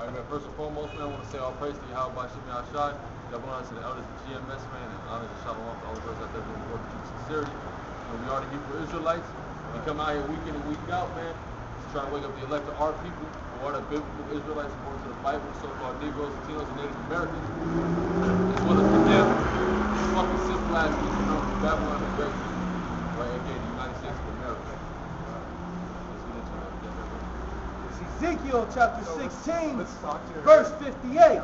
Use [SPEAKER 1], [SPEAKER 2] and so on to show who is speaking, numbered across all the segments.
[SPEAKER 1] All right, man. First and foremost, man, I want to say all praise to Yahweh Bashim Yahshai. Double honor to the elders of GMS, man, and honor to Shalom to all of us out there doing the work with sincerity. You know, we are the Hebrew Israelites. We come out here week in and week out, man, to try to wake up the elect of our people, who are the biblical Israelites according to the Bible, so-called Negroes, Latinos, and Native Americans, as well as condemn these fucking simple ass people known as Babylon the Great, right, aka the United States of America. Let's get into it.
[SPEAKER 2] Ezekiel chapter 16, verse 58.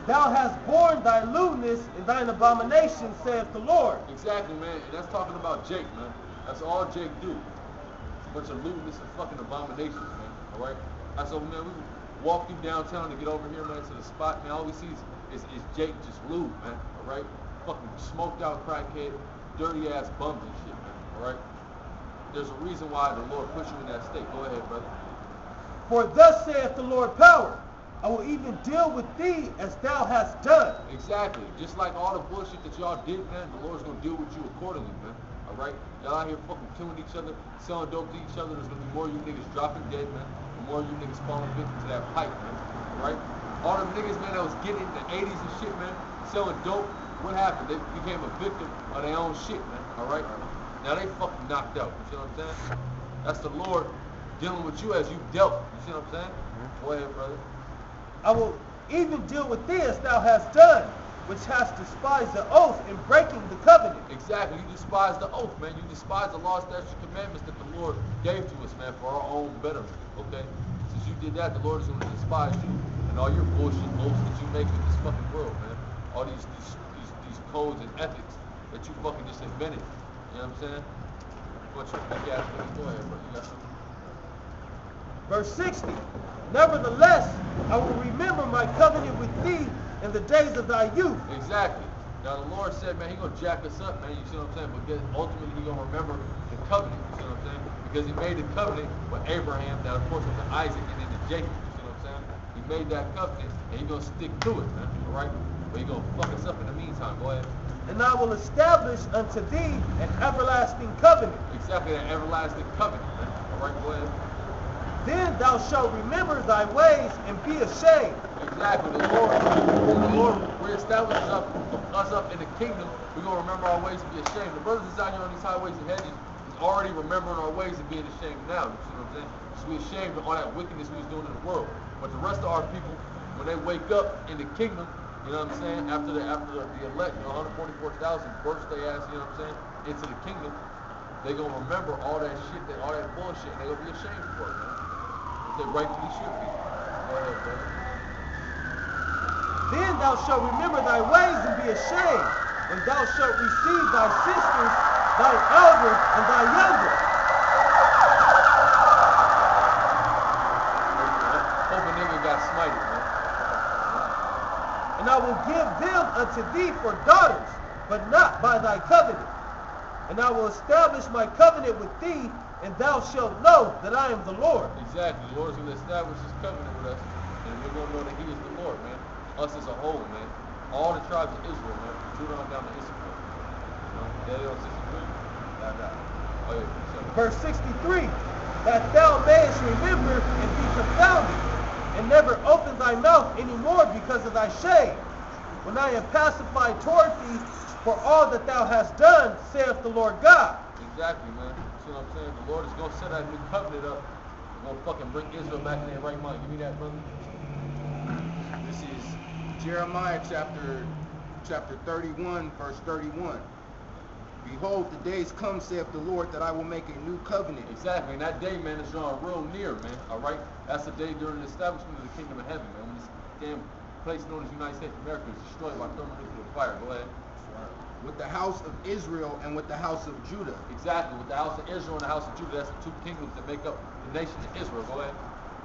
[SPEAKER 2] Thou hast borne thy lewdness and thine abomination, saith the Lord.
[SPEAKER 1] Exactly, man. And that's talking about Jake, man. That's all Jake do. It's a bunch of lewdness and fucking abominations, man. All right? That's so, man, we walk through downtown to get over here, man, to the spot. Man, all we see is Jake just lewd, man. All right? Fucking smoked out crackhead, dirty ass bums and shit, man. All right? There's a reason why the Lord put you in that state. Go ahead, brother.
[SPEAKER 2] For thus saith the Lord power, I will even deal with thee as thou hast done.
[SPEAKER 1] Exactly. Just like all the bullshit that y'all did, man, the Lord's going to deal with you accordingly, man. All right? Y'all out here fucking killing each other, selling dope to each other. There's going to be more of you niggas dropping dead, man. And more of you niggas falling victim to that pipe, man. All right? All them niggas, man, that was getting in the 80s and shit, man, selling dope. What happened? They became a victim of their own shit, man. All right? Now they fucking knocked out. You see what I'm saying? That's the Lord dealing with you as you dealt. You see what I'm saying? Go ahead, brother.
[SPEAKER 2] I will even deal with thee as thou hast done, which hast despised the oath in breaking the covenant.
[SPEAKER 1] Exactly. You despise the oath, man. You despise the law, statutes, commandments that the Lord gave to us, man, for our own betterment. Okay? Since you did that, the Lord is going to despise you and all your bullshit oaths that you make with this fucking world, man. All these codes and ethics that you fucking just invented. You know what I'm saying? Bunch of big ass niggas. Go ahead, bro. You got something?
[SPEAKER 2] Verse 60. Nevertheless, I will remember my covenant with thee in the days of thy youth.
[SPEAKER 1] Exactly. Now the Lord said, man, He gonna jack us up, man. You see what I'm saying? But ultimately, He gonna remember the covenant. You see what I'm saying? Because He made the covenant with Abraham. Now, of course, with Isaac and then to Jacob. You see what I'm saying? He made that covenant, and He gonna stick to it, man. All right? But He gonna fuck us up in the meantime. Go ahead.
[SPEAKER 2] And I will establish unto thee an everlasting covenant.
[SPEAKER 1] Exactly, that everlasting covenant, man. All right, go ahead.
[SPEAKER 2] Then thou shalt remember thy ways and be ashamed.
[SPEAKER 1] Exactly. The Lord reestablishes us up in the kingdom. We're going to remember our ways and be ashamed. The brothers that's out here on these highways and hedges is already remembering our ways and being ashamed now. You see what I'm saying? Just be ashamed of all that wickedness we was doing in the world. But the rest of our people, when they wake up in the kingdom, you know what I'm saying? After the elect, 144,000 burst their ass, you know what I'm saying, into the kingdom, they're going to remember all that shit, all that bullshit, and they're going to be ashamed for it, man. They rightfully should be. Go ahead, brother.
[SPEAKER 2] Then thou shalt remember thy ways and be ashamed, and thou shalt receive thy sisters, thy elders, and thy younger.
[SPEAKER 1] Hope a nigga got smited, man.
[SPEAKER 2] And I will give them unto thee for daughters, but not by thy covenant. And I will establish my covenant with thee, and thou shalt know that I am the Lord.
[SPEAKER 1] Exactly. The Lord is going to establish His covenant with us, and we're going to know that He is the Lord, man. Us as a whole, man. All the tribes of Israel, man. Judah on down to Issachar. You know, Daddy on 63. Oh, yeah.
[SPEAKER 2] Verse 63. That thou mayest remember and be confounded, and never open thy mouth any more because of thy shame, when I am pacified toward thee for all that thou hast done, saith the Lord God.
[SPEAKER 1] Exactly, man. You know what I'm saying? The Lord is going to set that new covenant up. We're going to fucking bring Israel back in their right mind. Give me that, brother.
[SPEAKER 3] This is Jeremiah chapter 31, verse 31. Behold, the days come, saith the Lord, that I will make a new covenant.
[SPEAKER 1] Exactly. And that day, man, is drawing real near, man. All right? That's the day during the establishment of the kingdom of heaven, man. When this damn place known as the United States of America is destroyed by thermonuclear fire. Go ahead.
[SPEAKER 3] With the house of Israel and with the house of Judah.
[SPEAKER 1] Exactly. With the house of Israel and the house of Judah. That's the two kingdoms that make up the nation of Israel. Go ahead.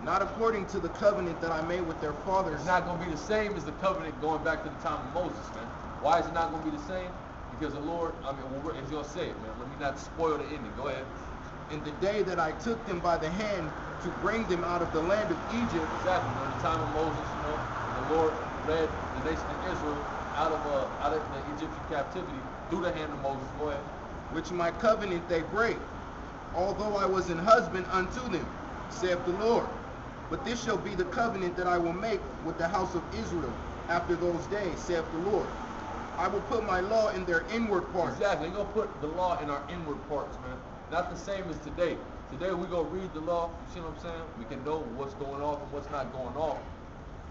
[SPEAKER 3] Not according to the covenant that I made with their fathers.
[SPEAKER 1] It's not going to be the same as the covenant going back to the time of Moses, man. Why is it not going to be the same? Because the Lord, he's going to say it, man. Let me not spoil the ending. Go ahead.
[SPEAKER 3] In the day that I took them by the hand to bring them out of the land of Egypt.
[SPEAKER 1] Exactly. During the time of Moses, you know, the Lord led the nation of Israel out of the Egyptian captivity through the hand of Moses. Go ahead.
[SPEAKER 3] Which my covenant they break, although I was an husband unto them, saith the Lord. But this shall be the covenant that I will make with the house of Israel after those days, saith the Lord. I will put my law in their inward parts.
[SPEAKER 1] Exactly. He's going to put the law in our inward parts, man. Not the same as today. Today we go read the law. You see what I'm saying? We can know what's going off and what's not going off.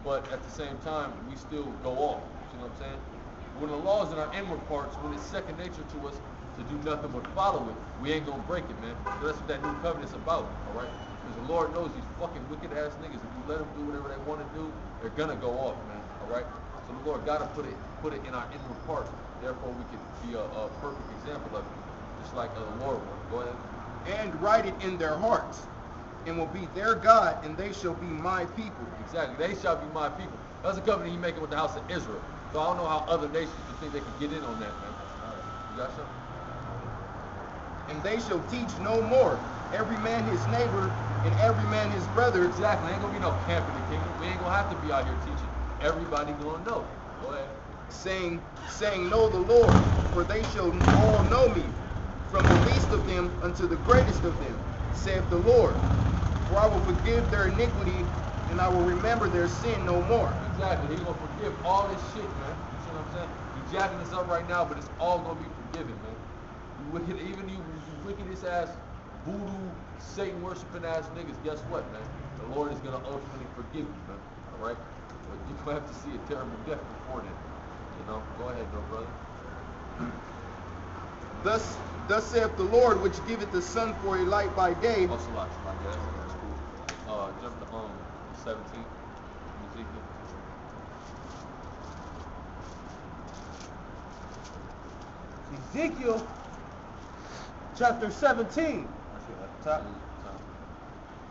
[SPEAKER 1] But at the same time, we still go off. You see what I'm saying? When the law is in our inward parts, when it's second nature to us to do nothing but follow it, we ain't going to break it, man. So that's what that new covenant's about, all right? Because the Lord knows these fucking wicked-ass niggas, if you let them do whatever they want to do, they're going to go off, man, all right? So the Lord got to put it in our inward parts. Therefore, we can be a perfect example of it, just like the Lord would. Go ahead.
[SPEAKER 3] And write it in their hearts, and will be their God, and they shall be my people.
[SPEAKER 1] Exactly. They shall be my people. That's a covenant He's making with the house of Israel. So I don't know how other nations can think they can get in on that, man. All right. You got something?
[SPEAKER 3] And they shall teach no more, every man his neighbor, and every man his brother.
[SPEAKER 1] Exactly. Ain't gonna be no camp in the kingdom. We ain't gonna have to be out here teaching. Everybody gonna know. Go ahead.
[SPEAKER 3] Saying, know the Lord, for they shall all know me, from the least of them unto the greatest of them, saith the Lord. For I will forgive their iniquity, and I will remember their sin no more.
[SPEAKER 1] Exactly. He's gonna forgive all this shit, man. You see what I'm saying? You jacking this up right now, but it's all gonna be forgiven, man. You wicked, even you wickedest ass, voodoo, Satan worshiping ass niggas. Guess what, man? The Lord is gonna ultimately forgive you, man. All right? But you gonna have to see a terrible death before then. You know? Go ahead, though, brother.
[SPEAKER 3] Thus saith the Lord, which giveth the sun for a light by day.
[SPEAKER 1] Oh, Salah, yeah, that's cool. Jump to 17. Ezekiel.
[SPEAKER 2] Ezekiel chapter 17,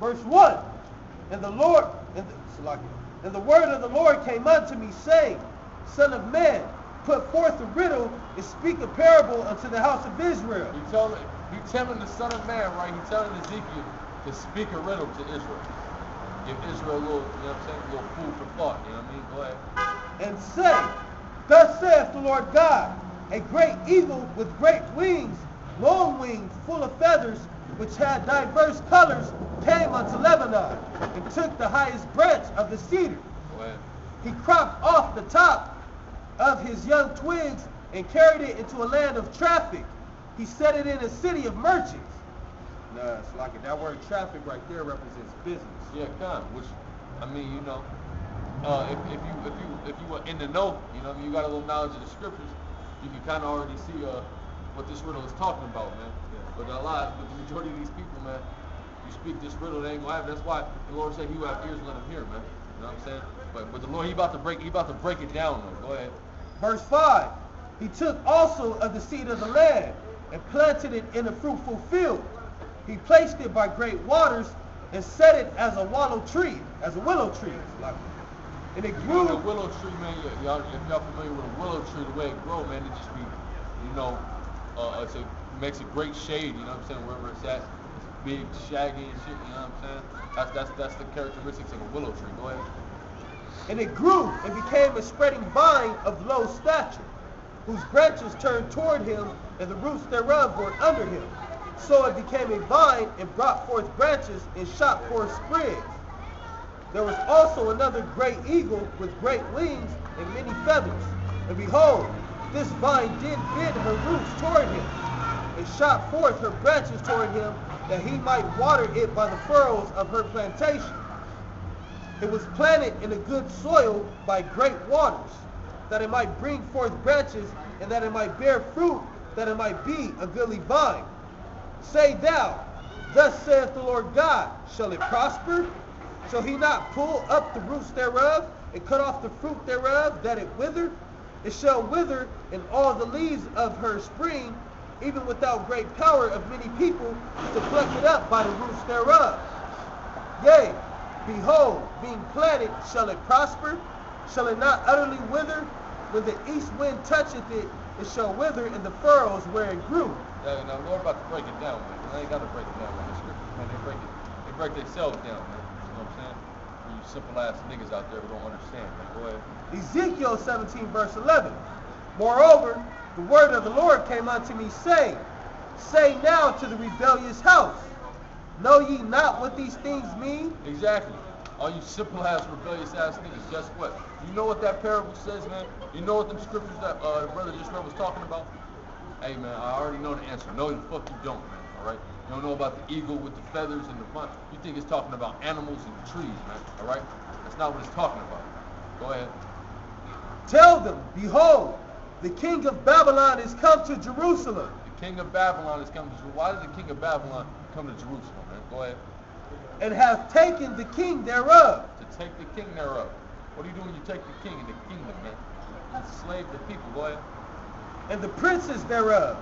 [SPEAKER 2] verse 1. And the word of the Lord came unto me, saying, Son of man, put forth a riddle and speak a parable unto the house of Israel.
[SPEAKER 1] He telling the Son of Man, right? He telling Ezekiel to speak a riddle to Israel. Give Israel a little, you know what I'm saying, a little food for thought, you know what I mean? Go ahead.
[SPEAKER 2] And say, Thus saith the Lord God, a great eagle with great wings, long wings, full of feathers, which had diverse colors, came unto Lebanon, and took the highest branch of the cedar.
[SPEAKER 1] Go ahead.
[SPEAKER 2] He cropped off the top of his young twigs and carried it into a land of traffic. He set it in a city of merchants. Nah, it's like it. That word traffic right there represents business.
[SPEAKER 1] Yeah, which, I mean, you know, if you were in the know, you know, you got a little knowledge of the scriptures, you can kind of already see what this riddle is talking about, man. Yeah. But with the majority of these people, man, you speak this riddle, they ain't gonna happen. That's why the Lord said, "He who have ears, let him hear," man. You know what I'm saying? But the Lord, he about to break it down, though. Go ahead.
[SPEAKER 2] Verse 5. He took also of the seed of the land and planted it in a fruitful field. He placed it by great waters and set it as a willow tree. And it grew.
[SPEAKER 1] You know, the willow tree, man, if y'all familiar with a willow tree, the way it grows, man, it just be, you know, it makes a great shade, you know what I'm saying, wherever it's at. It's big, shaggy and shit, you know what I'm saying? That's the characteristics of a willow tree. Go ahead.
[SPEAKER 2] And it grew and became a spreading vine of low stature, whose branches turned toward him, and the roots thereof were under him. So it became a vine and brought forth branches and shot forth sprigs. There was also another great eagle with great wings and many feathers. And behold, this vine did bend her roots toward him, and shot forth her branches toward him, that he might water it by the furrows of her plantation. It was planted in a good soil by great waters, that it might bring forth branches, and that it might bear fruit, that it might be a goodly vine. Say thou, Thus saith the Lord God, shall it prosper? Shall he not pull up the roots thereof, and cut off the fruit thereof, that it wither? It shall wither, and all the leaves of her spring, even without great power of many people, to pluck it up by the roots thereof. Yea, behold, being planted, shall it prosper? Shall it not utterly wither? When the east wind toucheth it, it shall wither in the furrows where it grew.
[SPEAKER 1] Yeah, now Lord about to break it down, man. I ain't got to break it down, man. The scriptures, man, they break themselves down, man. You know what I'm saying? For you simple ass niggas out there who don't understand, man. Go ahead.
[SPEAKER 2] Ezekiel 17 verse 11. Moreover, the word of the Lord came unto me, saying, Say now to the rebellious house, Know ye not what these things mean?
[SPEAKER 1] Exactly. All you simple ass, rebellious ass niggas, guess what? You know what that parable says, man? You know what them scriptures that the brother just read was talking about? Hey, man, I already know the answer. No, the fuck you don't, man. All right? You don't know about the eagle with the feathers and the vine. You think it's talking about animals and trees, man. All right? That's not what it's talking about. Go ahead.
[SPEAKER 2] Tell them, behold, the king of Babylon is come to Jerusalem.
[SPEAKER 1] The king of Babylon is coming to Jerusalem. Why did the king of Babylon come to Jerusalem, man? Go ahead.
[SPEAKER 2] And have taken the king thereof.
[SPEAKER 1] To take the king thereof. What do you do when you take the king in the kingdom, man? You enslave the people. Go ahead.
[SPEAKER 2] And the princes thereof,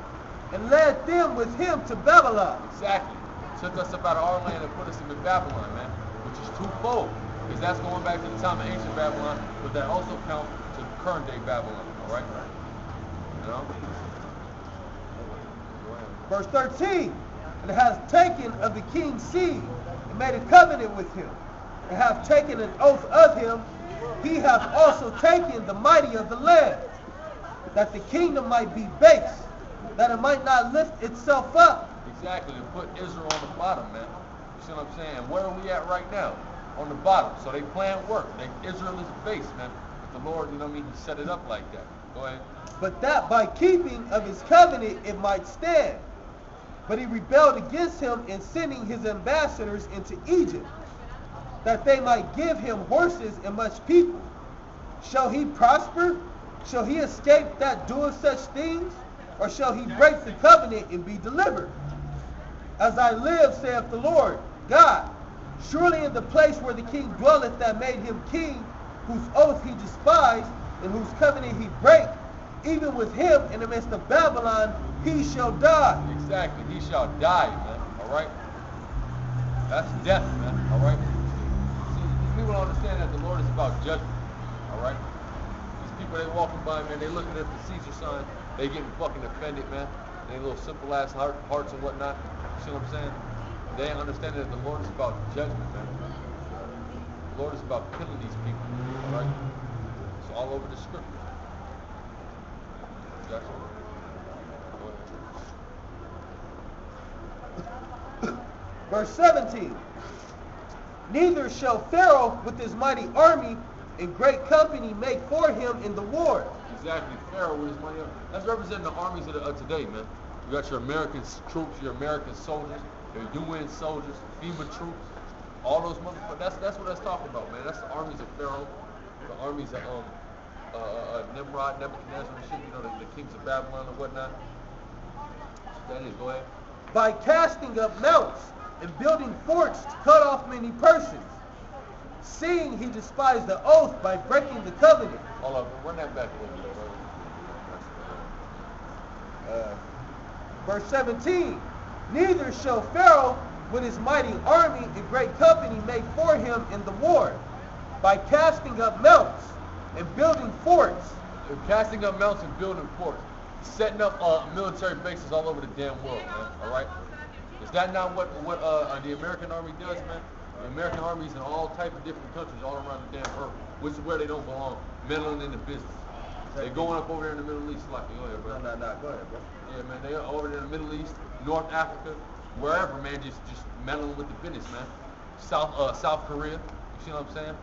[SPEAKER 2] and led them with him to Babylon.
[SPEAKER 1] Exactly. Took us up out of our land and put us in Babylon, man. Which is twofold. Because that's going back to the time of ancient Babylon, but that also counts to current day Babylon. All right? You know?
[SPEAKER 2] Verse 13. And has taken of the king's seed, and made a covenant with him, and have taken an oath of him. He hath also taken the mighty of the land, that the kingdom might be base, that it might not lift itself up.
[SPEAKER 1] Exactly, to put Israel on the bottom, man. You see what I'm saying? Where are we at right now? On the bottom. So they plan work. Israel is base, man. But the Lord, you know what I mean, he set it up like that. Go ahead.
[SPEAKER 2] But that by keeping of his covenant it might stand. But he rebelled against him in sending his ambassadors into Egypt, that they might give him horses and much people. Shall he prosper? Shall he escape that doeth such things? Or shall he break the covenant and be delivered? As I live, saith the Lord God, surely in the place where the king dwelleth that made him king, whose oath he despised, and whose covenant he brake, even with him in the midst of Babylon, he shall die.
[SPEAKER 1] Exactly, he shall die, man. All right? That's death, man. All right? See, people don't understand that the Lord is about judgment. All right? These people, they walking by, man, they looking at the Caesar sign, they getting fucking offended, man. They little simple ass hearts and whatnot. You see what I'm saying? They ain't understanding that the Lord is about judgment, man. The Lord is about killing these people. All right? It's all over the scripture. Gotcha.
[SPEAKER 2] Verse 17. Neither shall Pharaoh with his mighty army and great company make for him in the war.
[SPEAKER 1] Exactly. Pharaoh with his mighty army. That's representing the armies of today, man. You got your American troops, your American soldiers, your UN soldiers, FEMA troops, all those motherfuckers. That's what that's talking about, man. That's the armies of Pharaoh, the armies of Nimrod, Nebuchadnezzar, and shit. You know, the kings of Babylon and whatnot. That is. Go ahead.
[SPEAKER 2] By casting up mounts and building forts to cut off many persons, seeing he despised the oath by breaking the covenant.
[SPEAKER 1] Hold on, run that back a little bit, brother.
[SPEAKER 2] Verse 17. Neither shall Pharaoh with his mighty army and great company make for him in the war, by casting up mounts and building forts.
[SPEAKER 1] They're casting up mounts and building forts, setting up military bases all over the damn world, man. All right? Is that not what the American Army does, man? The American Army is in all type of different countries all around the damn earth, which is where they don't belong, meddling in the business. They're going up over there in the Middle East, like, go ahead, bro.
[SPEAKER 2] No, go ahead, bro.
[SPEAKER 1] Yeah, man, they are over there in the Middle East, North Africa, wherever, man, just meddling with the business, man. South Korea, you see what I'm saying?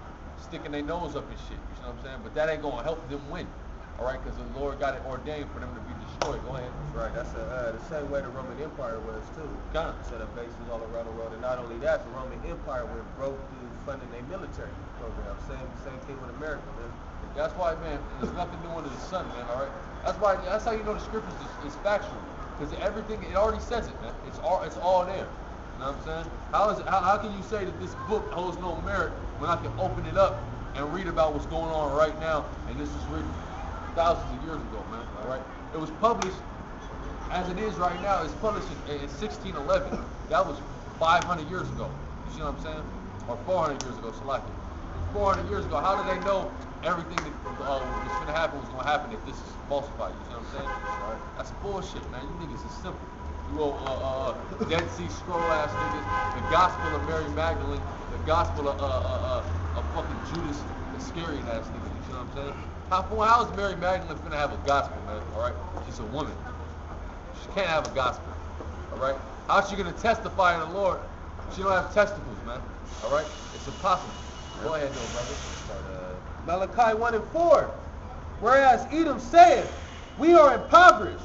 [SPEAKER 1] Sticking their nose up and shit, you see what I'm saying? But that ain't gonna help them win, all right? Because the Lord got it ordained for them to be destroyed. Go ahead.
[SPEAKER 2] Right, that's the same way the Roman Empire was too.
[SPEAKER 1] Kinda.
[SPEAKER 2] Set up bases all around the world, and not only that, the Roman Empire went broke through funding their military program. Same thing with America, man.
[SPEAKER 1] That's why, man, there's nothing new under the sun, man, all right? That's how you know the scriptures is factual. Because everything, it already says it, man. It's all there. You know what I'm saying? How can you say that this book holds no merit when I can open it up and read about what's going on right now, and this was written thousands of years ago, man, all right? It was published, as it is right now, it's published in 1611. That was 500 years ago. You see what I'm saying? Or 400 years ago, select it. 400 years ago, how did they know everything that was going to happen was going to happen if this is falsified? You see what I'm saying? Right. That's bullshit, man. You niggas is simple. You little Dead Sea Scroll ass niggas. The Gospel of Mary Magdalene. The Gospel of fucking Judas Iscariot ass niggas. You see what I'm saying? How is Mary Magdalene finna have a gospel, man? All right, she's a woman. She can't have a gospel. All right. How's she gonna testify in the Lord? She don't have testicles, man. All right. It's impossible. Go ahead, though, brother.
[SPEAKER 2] Malachi 1 and 4. Whereas Edom saith, we are impoverished,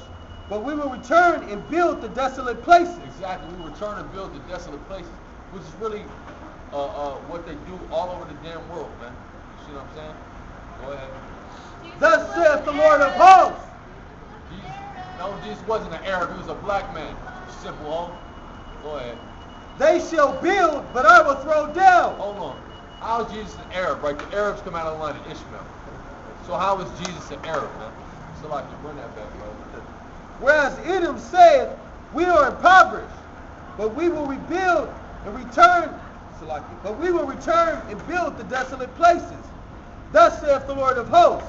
[SPEAKER 2] but we will return and build the desolate places.
[SPEAKER 1] Exactly. We return and build the desolate places, which is really what they do all over the damn world, man. You see what I'm saying? Go ahead.
[SPEAKER 2] Thus saith the Lord of hosts.
[SPEAKER 1] Jesus wasn't an Arab. He was a black man. Simple, home. Go ahead.
[SPEAKER 2] They shall build, but I will throw down.
[SPEAKER 1] Hold on. How is Jesus an Arab, right? The Arabs come out of the line of Ishmael. So how is Jesus an Arab, man? So like you bring that back, bro.
[SPEAKER 2] Whereas Edom saith, we are impoverished, but we will rebuild and return. But we will return and build the desolate places. Thus saith the Lord of hosts,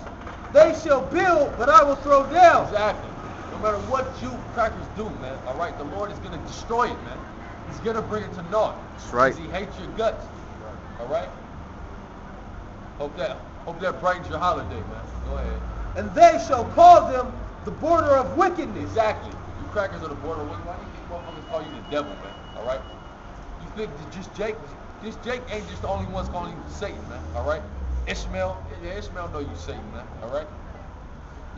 [SPEAKER 2] they shall build, but I will throw down.
[SPEAKER 1] Exactly. No matter what you crackers do, man, all right, the Lord is going to destroy it, man. He's going to bring it to naught.
[SPEAKER 4] That's right.
[SPEAKER 1] Because he hates your guts. All right? Hope that brightens your holiday, man. Go ahead.
[SPEAKER 2] And they shall call them the border of wickedness.
[SPEAKER 1] Exactly. You crackers are the border of wickedness. Why do you think motherfuckers call you the devil, man? All right? You think that just Jake ain't just the only ones calling you Satan, man. All right? Ishmael know you Satan, man. All right?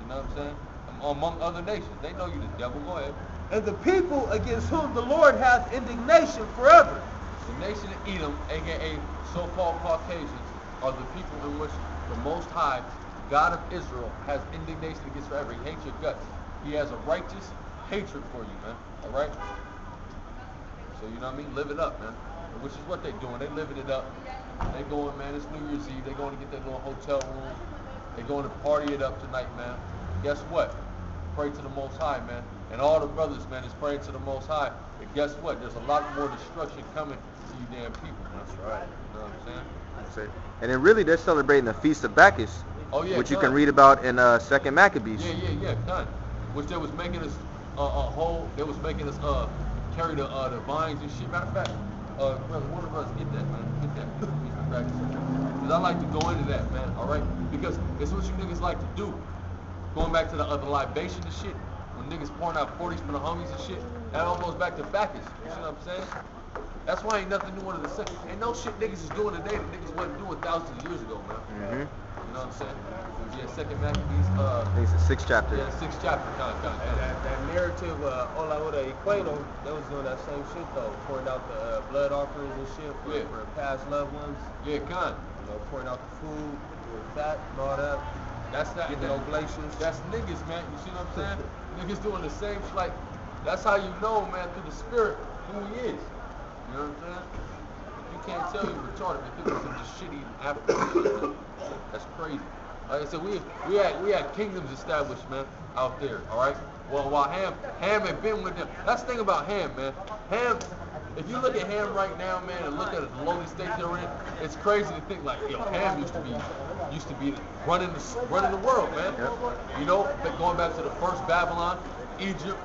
[SPEAKER 1] You know what I'm saying? Among other nations, they know you the devil. Go ahead.
[SPEAKER 2] And the people against whom the Lord hath indignation forever.
[SPEAKER 1] The nation of Edom, aka so-called Caucasians, are the people in which the Most High, God of Israel, has indignation against forever. He hates your guts. He has a righteous hatred for you, man. All right? So you know what I mean? Live it up, man. Which is what they're doing. They're living it up. They going, man. It's New Year's Eve. They're going to get their little hotel room. They're going to party it up tonight, man. Guess what? Pray to the Most High, man. And all the brothers, man, is praying to the Most High. And guess what? There's a lot more destruction coming to you damn people.
[SPEAKER 4] That's right.
[SPEAKER 1] You know what I'm saying?
[SPEAKER 4] That's it. And then really, they're celebrating the Feast of Bacchus, which you can read about in 2nd Maccabees.
[SPEAKER 1] Yeah, done. Which they was making us they was making us carry the vines and shit. Matter of fact, brother, one of us get that, man. Get that. Feast of Bacchus. Because I like to go into that, man. All right? Because it's what you niggas like to do. Going back to the libation and shit, when niggas pouring out 40s for the homies and shit, that all goes back to Bacchus. You see what I'm saying? That's why ain't nothing new under the sun. Ain't no shit niggas is doing today that niggas wasn't doing thousands of years ago, man.
[SPEAKER 4] Mm-hmm.
[SPEAKER 1] You know what I'm saying? Yeah, 2nd Maccabees.
[SPEAKER 4] I think it's the 6th chapter.
[SPEAKER 1] Yeah, 6th chapter.
[SPEAKER 2] That narrative, Olaura Equeno, they was doing that same shit though, pouring out the blood offerings and shit for past loved ones.
[SPEAKER 1] Yeah, con.
[SPEAKER 2] You know, pouring out the food, doing fat and all that.
[SPEAKER 1] That's that.
[SPEAKER 2] Giving oblations.
[SPEAKER 1] That's niggas, man. You see what I'm saying? Niggas doing the same shit. Like, that's how you know, man, through the spirit who he is. You know what I'm saying? You can't tell you retarded, man. People some just shitty African shit, man. That's crazy. Like I said, we had kingdoms established, man, out there. All right. Well, while Ham had been with them. That's the thing about Ham, man. Ham. If you look at Ham right now, man, and look at the lowly state they're in, it's crazy to think like, yo, Ham used to be running the world, man.
[SPEAKER 4] Yep.
[SPEAKER 1] You know, going back to the first Babylon, Egypt,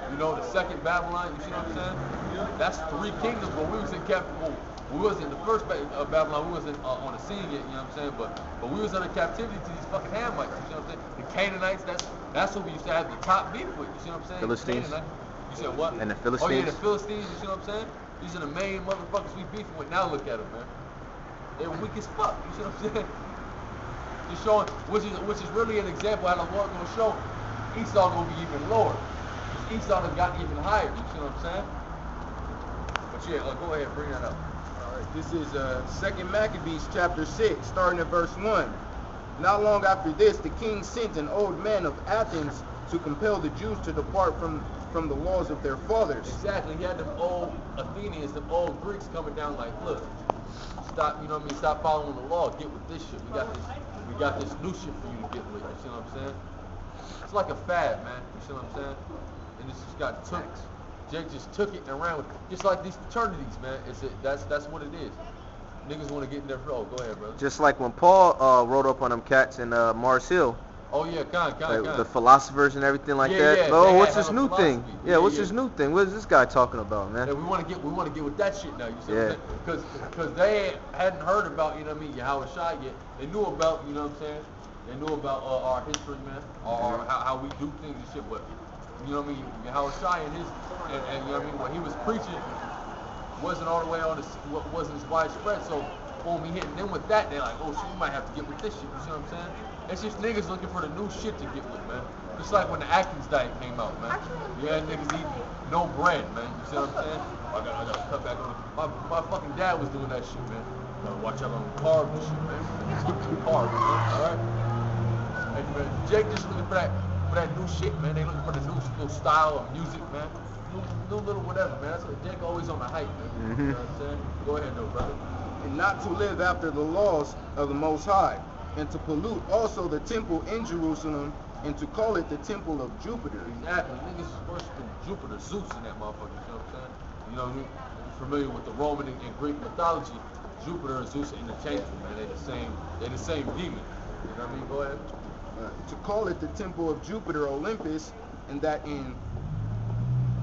[SPEAKER 1] you know, the second Babylon. You see what I'm saying? That's 3 kingdoms. But we was in captivity. We wasn't in the first Babylon. We wasn't on the scene yet. You know what I'm saying? But we was under captivity to these fucking Hamites. You see what I'm saying? The Canaanites. That's what we used to have the top beef with. You see what I'm saying?
[SPEAKER 4] Philistines.
[SPEAKER 1] You said what?
[SPEAKER 4] And the Philistines.
[SPEAKER 1] Oh yeah, the Philistines. You see what I'm saying? These are the main motherfuckers we beefing with. Now look at them, man. They're weak as fuck. You see what I'm saying? Just showing, which is really an example how the Lord gonna show Esau gonna be even lower. Esau has gotten even higher. You see what I'm saying? But yeah, go ahead, bring that up.
[SPEAKER 3] All right, this is 2nd Maccabees chapter 6, starting at verse 1. Not long after this, the king sent an old man of Athens to compel the Jews to depart from the laws of their fathers.
[SPEAKER 1] Exactly. He had them old Athenians, them old Greeks coming down like, look, stop, you know what I mean? Stop following the law. Get with this shit. We got this new shit for you to get with. You see what I'm saying? It's like a fad, man. You see what I'm saying? And this just got took. Jake just took it and ran with it. Just like these fraternities, man. That's what it is. Niggas want to get in their flow. Go ahead, brother.
[SPEAKER 4] Just like when Paul wrote up on them cats in Mars Hill.
[SPEAKER 1] Oh yeah,
[SPEAKER 4] The philosophers and everything like that.
[SPEAKER 1] Yeah,
[SPEAKER 4] oh, what's this new thing?
[SPEAKER 1] Yeah,
[SPEAKER 4] what's this new thing? What is this guy talking about, man?
[SPEAKER 1] Yeah, we want to get with that shit now. You see what I'm saying? Because they hadn't heard about, you know what I mean, Yahweh Shai yet. They knew about, you know what I'm saying? They knew about our history, man, or how we do things and shit. But you know what I mean? Yahweh Shai and you know what I mean? When he was preaching, wasn't all the way on wasn't as widespread. So when we hitting them with that, they're like, oh shit, we might have to get with this shit. You see what I'm saying? It's just niggas looking for the new shit to get with, man. Just like when the Atkins diet came out, man. Yeah, niggas eat no bread, man. You see what I'm saying? I gotta cut back on. My fucking dad was doing that shit, man. Gotta watch out on carbs and shit, man. Carbs, man. All right. And Jake just looking for that new shit, man. They looking for the new style of music, man. New little whatever, man. That's what Jake always on the hype, man.
[SPEAKER 4] Mm-hmm.
[SPEAKER 1] You know what I'm saying? Go ahead, though, brother.
[SPEAKER 3] And not to live after the laws of the Most High, and to pollute also the temple in Jerusalem, and to call it the temple of Jupiter.
[SPEAKER 1] Exactly. Niggas worshiping Jupiter, Zeus in that motherfucker. You know what I'm saying? You know, you're familiar with the Roman and Greek mythology. Jupiter and Zeus are interchangeable, man. They're the same demon. You know what I mean? Go ahead.
[SPEAKER 3] To call it the temple of Jupiter, Olympus, and that in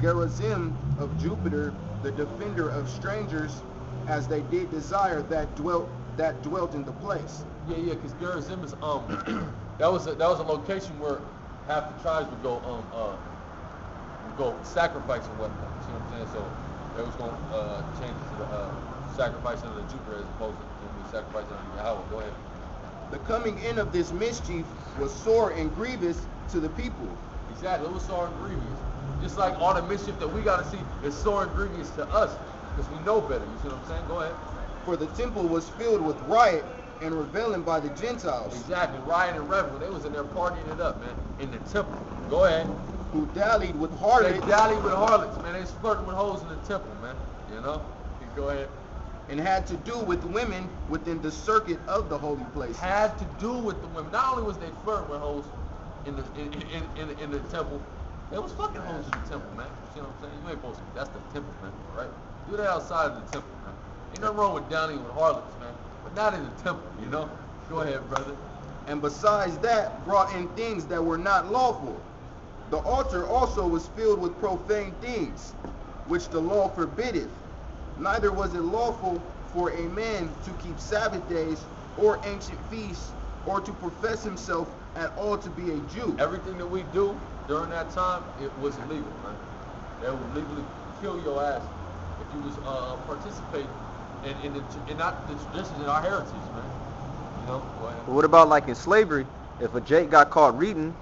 [SPEAKER 3] Gerizim of Jupiter, the defender of strangers, as they did desire that dwelt in the place.
[SPEAKER 1] Yeah, because Gerizim is that was a location where half the tribes would go sacrifice and whatnot. You know what I'm saying? So they was gonna change it to the sacrificing of the Jupiter as opposed to sacrificing of the Yahweh. Go ahead.
[SPEAKER 3] The coming in of this mischief was sore and grievous to the people.
[SPEAKER 1] Exactly, it was sore and grievous. Just like all the mischief that we gotta see is sore and grievous to us, because we know better. You see what I'm saying? Go ahead.
[SPEAKER 3] For the temple was filled with riot and reveling by the Gentiles.
[SPEAKER 1] Exactly, riot and revel. They was in there partying it up, man, in the temple. Go ahead.
[SPEAKER 3] Who dallied with harlots.
[SPEAKER 1] They dallied with harlots, man. They was flirting with hoes in the temple, man. You know? Go ahead.
[SPEAKER 3] And had to do with women within the circuit of the holy place.
[SPEAKER 1] Had to do with the women. Not only was they flirting with hoes in the temple, they was fucking hoes in the temple, man. You know what I'm saying? You ain't supposed to. That's the temple, man. Right? Do that outside of the temple, man. Ain't nothing wrong with dallying with harlots, man. But not in the temple, you know? Go ahead, brother.
[SPEAKER 3] And besides that, brought in things that were not lawful. The altar also was filled with profane things, which the law forbiddeth. Neither was it lawful for a man to keep Sabbath days or ancient feasts, or to profess himself at all to be a Jew.
[SPEAKER 1] Everything that we do during that time, it was illegal, man. They would legally kill your ass if you was participating in not the traditions in our heritage, man. You know, go ahead.
[SPEAKER 4] But what about like in slavery? If a Jake got caught reading,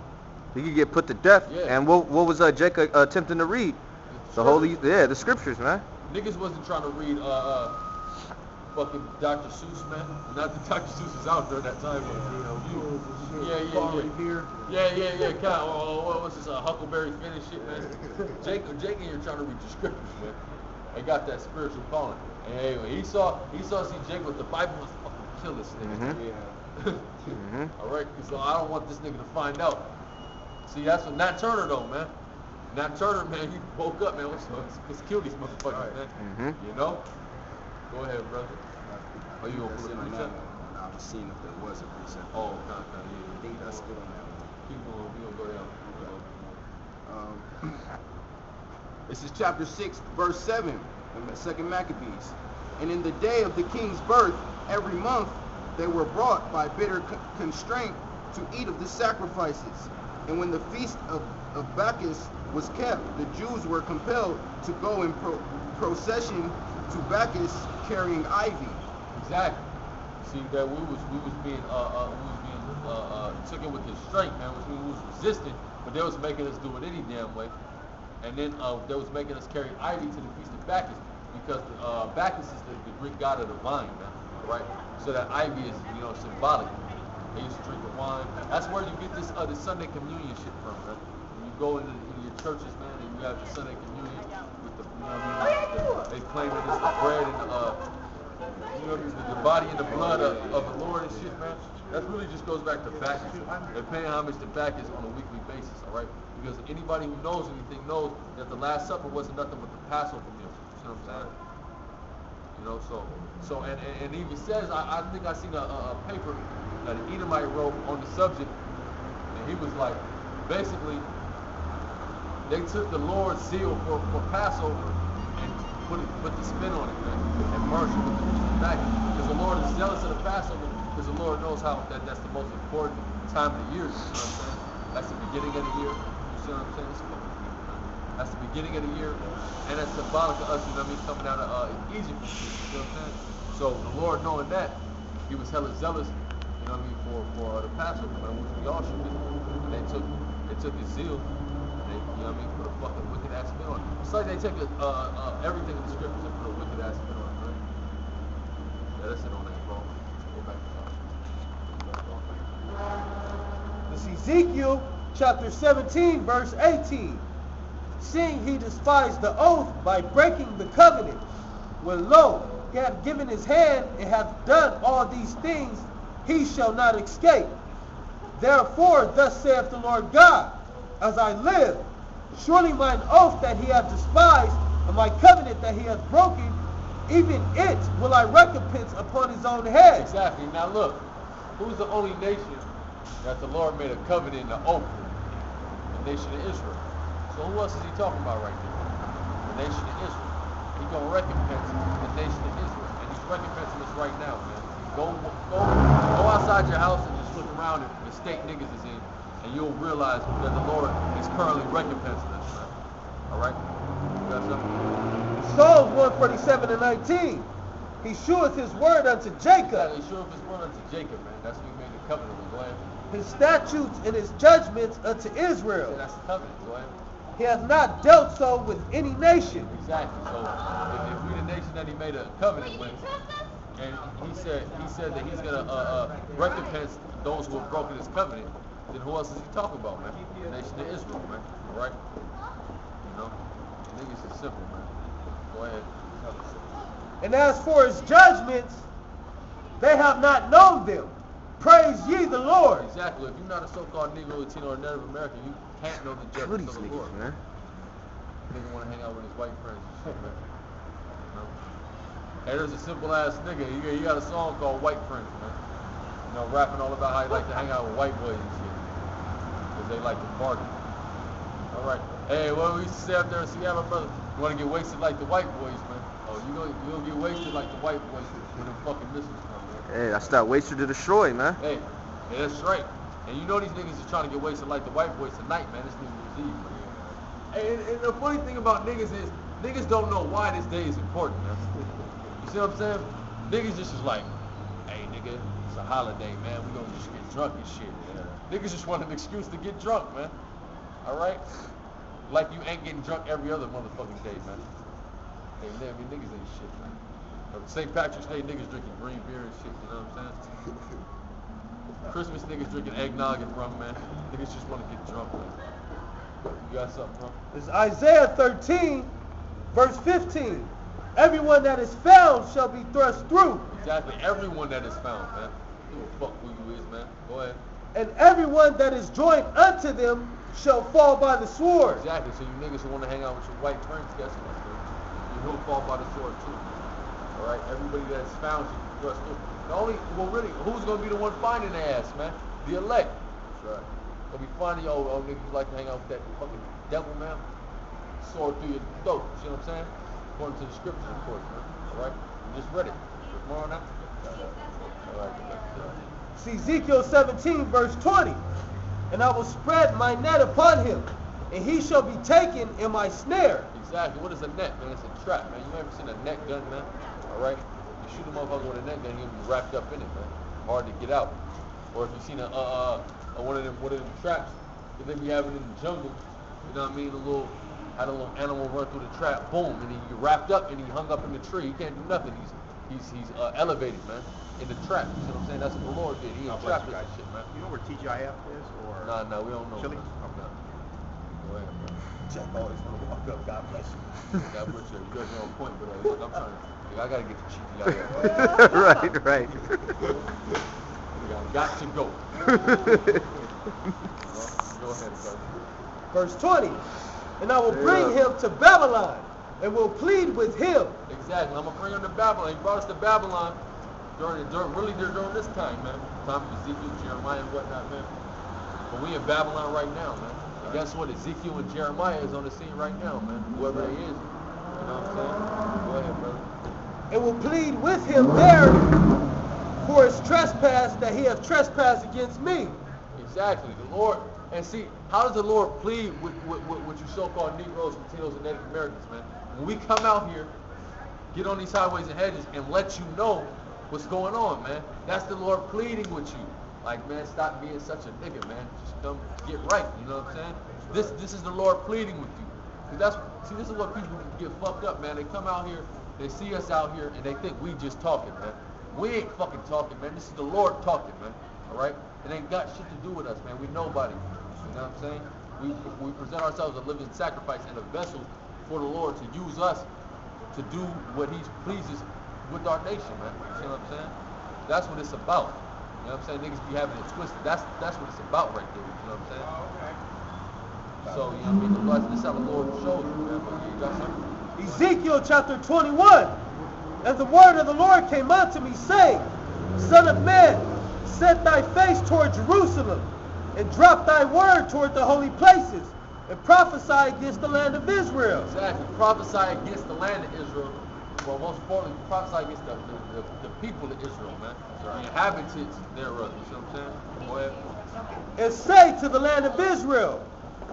[SPEAKER 4] he could get put to death.
[SPEAKER 1] Yeah.
[SPEAKER 4] And what was Jake attempting to read? The scriptures, man.
[SPEAKER 1] Niggas wasn't trying to read fucking Dr. Seuss, man. Not that Dr. Seuss is out during that time, but yeah. Kind of, what was this, Huckleberry Finn and shit, man? Jake and you're trying to read the scriptures, man. They got that spiritual calling. And anyway, he saw see Jake with the Bible was fucking kill this nigga.
[SPEAKER 4] Mm-hmm.
[SPEAKER 1] Yeah. All right, so I don't want this nigga to find out. See, that's what Nat Turner though, man. Nat Turner, man, he woke up, man. Let's kill these motherfuckers, man.
[SPEAKER 4] Mm-hmm.
[SPEAKER 1] You know? Go ahead, brother. Are you gonna put a precept?
[SPEAKER 3] I was seeing if there was a precept.
[SPEAKER 1] Oh, okay, yeah.
[SPEAKER 3] I think that's good on that one.
[SPEAKER 1] Keep going, we gonna go down.
[SPEAKER 3] This is chapter 6, verse 7, in the second Maccabees. And in the day of the king's birth, every month, they were brought by bitter constraint to eat of the sacrifices. And when the feast of Bacchus was kept, the Jews were compelled to go in procession to Bacchus carrying ivy.
[SPEAKER 1] Exactly. See that we was being took it with constraint, man. We was resisting, but they was making us do it any damn way. And then they was making us carry ivy to the feast of Bacchus because Bacchus is the Greek god of the vine, man. Right? So that ivy is symbolic. They used to drink the wine. That's where you get this Sunday communion shit from, man. When you go into your churches, man, and you have the Sunday communion with the, they claim it as the bread and the body and the blood of the Lord and shit, man. That really just goes back to Bacchus. They're paying homage to Bacchus on a weekly basis, all right? Because anybody who knows anything knows that the Last Supper wasn't nothing but the Passover meal. You know what I'm saying? You know, so and even says, I think I seen a paper that an Edomite wrote on the subject, and he was like, basically, they took the Lord's zeal for Passover and put the spin on it, man, and merged it with the feast of Bacchus. Because the Lord is jealous of the Passover, because the Lord knows how that's the most important time of the year. You know what I'm saying? That's the beginning of the year. You see what I'm saying? It's fucking, man. That's the beginning of the year, and that's symbolic of us, you know what I mean, coming out of Egypt. You know what I'm saying? So the Lord, knowing that, He was hella zealous, you know what I mean, for the Passover, which we all should be. And they took His zeal, and they, you know what I mean, put a fucking wicked ass spin on it. It's like they take everything in the scriptures and put a wicked ass spin on it, right? Yeah, that's it on that, bro. Go back to
[SPEAKER 2] This Ezekiel chapter 17, verse 18. Seeing he despised the oath by breaking the covenant, when lo, he hath given his hand and hath done all these things, he shall not escape. Therefore, thus saith the Lord God, as I live, surely mine oath that he hath despised, and my covenant that he hath broken, even it will I recompense upon his own head.
[SPEAKER 1] Exactly. Now look, who's the only nation that the Lord made a covenant and an oath with? The nation of Israel. So who else is he talking about right there? The nation of Israel. He's going to recompense the nation of Israel. And he's recompensing us right now, man. Go outside your house and just look around at the state niggas is in, and you'll realize that the Lord is currently recompensing us, man. Alright? You got something?
[SPEAKER 2] Psalms 147 and 19. He sheweth his word unto Jacob.
[SPEAKER 1] Exactly. He sheweth his word unto Jacob, man. That's when he made the covenant with. Go ahead.
[SPEAKER 2] His statutes and his judgments unto Israel.
[SPEAKER 1] So that's the covenant. Go ahead.
[SPEAKER 2] He hath not dealt so with any nation.
[SPEAKER 1] Exactly. So if we the nation that he made a covenant with, and he said that he's gonna recompense those who have broken his covenant, then who else is he talking about, man? The nation of Israel, man. All right. You know, niggas is simple, man. Go ahead.
[SPEAKER 2] And as for his judgments, they have not known them. Praise ye the Lord.
[SPEAKER 1] Exactly. If you're not a so-called Negro, Latino, or Native American, you can't know the judgments of the Lord,
[SPEAKER 4] man.
[SPEAKER 1] Nigga want to hang out with his white friends and shit, man. You know? Hey, there's a simple ass nigga. He got a song called White Friends, man. You know, rapping all about how he like to hang out with white boys and shit, because they like to party. All right. Hey, what we used to say up there in Seattle, brother? You want to get wasted like the white boys, man? Oh, you gonna get wasted like the white boys when them fucking missiles come, man.
[SPEAKER 4] Hey, that's that wasted to destroy, man.
[SPEAKER 1] Hey, that's right. And you know these niggas is trying to get wasted like the white boys tonight, man. This New Year's Eve, man. And the funny thing about niggas is, niggas don't know why this day is important, man. You see what I'm saying? Niggas just is like, hey, nigga, it's a holiday, man. We gonna just get drunk and shit. Yeah. Niggas just want an excuse to get drunk, man. All right? Like you ain't getting drunk every other motherfucking day, man. Hey, man, I mean, niggas ain't shit, man. St. Patrick's Day, niggas drinking green beer and shit, you know what I'm saying? Christmas, niggas drinking eggnog and rum, man. Niggas just want to get drunk, man. You got something, bro?
[SPEAKER 2] It's Isaiah 13, verse 15. Everyone that is found shall be thrust through.
[SPEAKER 1] Exactly, everyone that is found, man. Give a fuck who you is, man. Go ahead.
[SPEAKER 2] And everyone that is joined unto them shall fall by the sword.
[SPEAKER 1] Exactly, so you niggas who want to hang out with your white friends, guess what, dude? You will fall by the sword, too. All right, everybody that's found you can thrust through. Really, who's gonna be the one finding their ass, man? The elect. That's right. Gonna be finding old niggas like to hang out with that fucking devil, man. Sword through your throat. You see what I'm saying? According to the scriptures, of course, man. All right, you just read it. There's more on that. All right.
[SPEAKER 2] See Ezekiel 17, verse 20. And I will spread my net upon him, and he shall be taken in my snare.
[SPEAKER 1] Exactly. What is a net, man? It's a trap, man. You ever seen a net gun, man? All right. You shoot a motherfucker with a net gun, he'll be wrapped up in it, man. Hard to get out. Or if you seen one of them traps that they be having in the jungle, you know what I mean? Had a little animal run through the trap, boom, and he wrapped up and he hung up in the tree. He can't do nothing. He's elevated, man, in the trap. You know what I'm saying? That's what the Lord did. He trapped us and shit, man.
[SPEAKER 3] You know where TGIF is, or?
[SPEAKER 1] Nah, we don't know.
[SPEAKER 3] Chile?
[SPEAKER 1] No. Go ahead, man.
[SPEAKER 2] Check all this one. Walk up. God bless you.
[SPEAKER 1] God bless you. You guys are on point, but look, I'm trying to. I gotta get the TGIF.
[SPEAKER 4] Right.
[SPEAKER 1] I got to go. Go ahead, brother.
[SPEAKER 2] Verse 20. And I will bring him to Babylon, and will plead with him.
[SPEAKER 1] Exactly. I'm gonna bring him to Babylon. He brought us to Babylon during this time, man. Time of Ezekiel, Jeremiah, and whatnot, man. But we in Babylon right now, man. And guess what? Ezekiel and Jeremiah is on the scene right now, man. Whoever he is. You know what I'm saying? Go ahead, brother.
[SPEAKER 2] And will plead with him there for his trespass that he hath trespassed against me.
[SPEAKER 1] Exactly. The Lord And see, how does the Lord plead with you so-called Negroes, Latinos, and Native Americans, man? When we come out here, get on these highways and hedges, and let you know what's going on, man. That's the Lord pleading with you. Like, man, stop being such a nigga, man. Just come get right. You know what I'm saying? This is the Lord pleading with you. Cause this is what people get fucked up, man. They come out here, they see us out here, and they think we just talking, man. We ain't fucking talking, man. This is the Lord talking, man. All right? It ain't got shit to do with us, man. We nobody. You know what I'm saying? We present ourselves a living sacrifice and a vessel for the Lord to use us to do what He pleases with our nation, man. You see what I'm saying? That's what it's about. You know what I'm saying? Niggas be having it twisted. That's what it's about right there. You know what I'm saying? So, you know what I mean? This is how the Lord shows you, man. But you got something?
[SPEAKER 2] Ezekiel chapter 21. And the word of the Lord came unto me, saying, Son of man, set thy face toward Jerusalem, and drop thy word toward the holy places, and prophesy against the land of Israel.
[SPEAKER 1] Exactly. Prophesy against the land of Israel. Well, most importantly, prophesy against the people of Israel, man. The inhabitants thereof. You see what I'm saying? Go ahead.
[SPEAKER 2] And say to the land of Israel,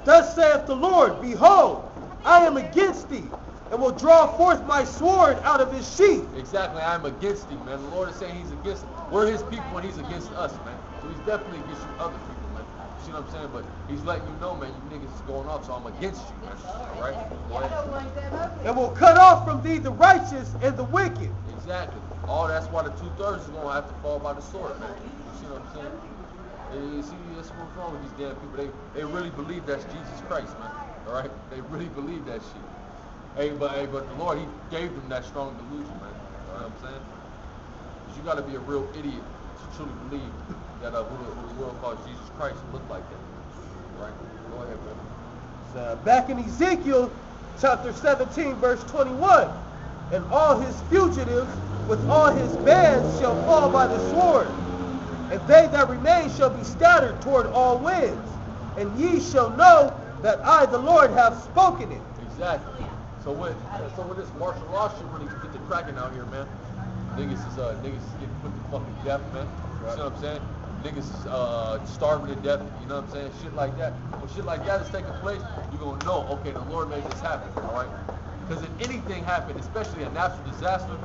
[SPEAKER 2] Thus saith the Lord, Behold, I am against thee, and will draw forth my sword out of his sheath.
[SPEAKER 1] Exactly, I am against thee, man. The Lord is saying He's against. We're His people, and He's against us, man. So He's definitely against you other people, man. You see what I'm saying? But He's letting you know, man, you niggas is going off, so I'm against you, man. All right?
[SPEAKER 2] And will cut off from thee the righteous and the wicked.
[SPEAKER 1] Exactly. All that's why the 2/3 is going to have to fall by the sword, man. You see what I'm saying? You see, that's what's wrong with these damn people. They really believe that's Jesus Christ, man. All right? They really believe that shit. But the Lord, He gave them that strong delusion, man. You know what I'm saying? Because you got to be a real idiot to truly believe that who the world calls Jesus Christ look like that. Right? Go ahead, brother.
[SPEAKER 2] So back in Ezekiel chapter 17, verse 21, and all his fugitives with all his bands shall fall by the sword, and they that remain shall be scattered toward all winds, and ye shall know that I, the Lord, have spoken it.
[SPEAKER 1] Exactly. So with this martial law shit really get to cracking out here, man. Niggas is getting put to fucking death, man. You know what I'm saying? Niggas is starving to death. You know what I'm saying? Shit like that. When shit like that is taking place, you're gonna know, okay, the Lord made this happen. All right? Because if anything happened, especially a natural disaster,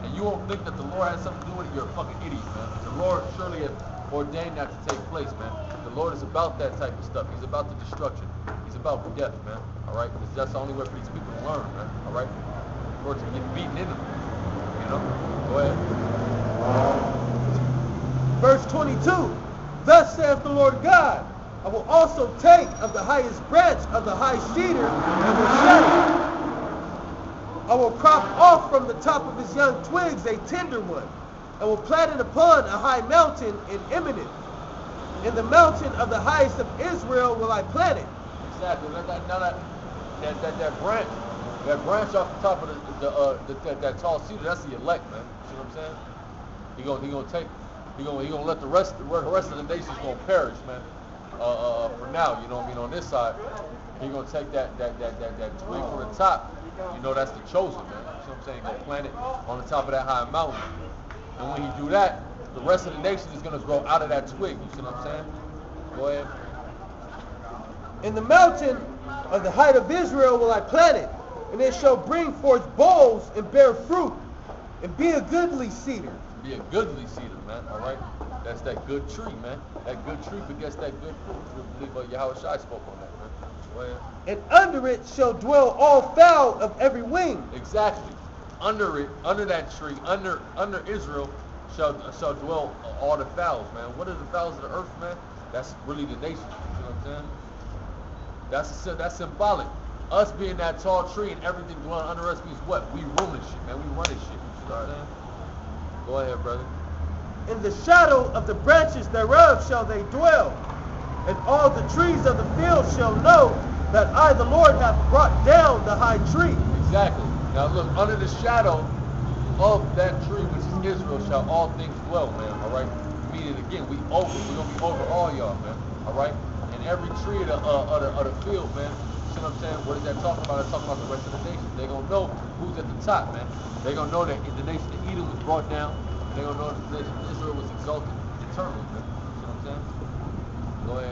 [SPEAKER 1] and you won't think that the Lord has something to do with it, you're a fucking idiot, man. The Lord surely has ordained that to take place, man. The Lord is about that type of stuff. He's about the destruction. He's about death, man. All right? Because that's the only way for these people to learn, man. All right? Or to get beaten in them. You know? Go ahead.
[SPEAKER 2] Verse 22, Thus saith the Lord God, I will also take of the highest branch of the high cedar and will shed it. I will crop off from the top of his young twigs a tender one, and will plant it upon a high mountain and eminent. In the mountain of the highest of Israel will I plant it.
[SPEAKER 1] Exactly. That branch off the top of that tall cedar, that's the elect, man. You see what I'm saying? He gonna let the rest of the nations gonna perish, man. For now, you know what I mean. On this side, he gonna take that twig from the top. You know that's the chosen, man. You see what I'm saying? He gonna plant it on the top of that high mountain. And when he do that, the rest of the nation is gonna grow out of that twig. You see what I'm saying? Go ahead.
[SPEAKER 2] In the mountain of the height of Israel will I plant it, and it shall bring forth bowls and bear fruit, and be a goodly cedar.
[SPEAKER 1] Be a goodly cedar, man. All right, that's that good tree, man. That good tree begets that good fruit. We believe Yahweh Shai spoke on that, man. Go ahead.
[SPEAKER 2] And under it shall dwell all fowl of every wing.
[SPEAKER 1] Exactly. Under it, under that tree, under Israel shall dwell all the fowls, man. What are the fowls of the earth, man? That's really the nation. You know what I'm saying? That's symbolic. Us being that tall tree and everything dwelling under us means what? We ruling shit, man. We running shit. You know what I'm saying? Go ahead, brother.
[SPEAKER 2] In the shadow of the branches thereof shall they dwell, and all the trees of the field shall know that I, the Lord, have brought down the high tree.
[SPEAKER 1] Exactly. Now look, under the shadow of that tree, which is Israel, shall all things dwell, man. All right. Meaning again, we're gonna be over all y'all, man. All right. And every tree of the field, man. You see what I'm saying? What is that talking about? It's talking about the rest of the nation. They're gonna know who's at the top, man. They're gonna know that the nation of Edom was brought down. They're gonna know that the nation of Israel was exalted eternally, man. You see what I'm saying? Go ahead.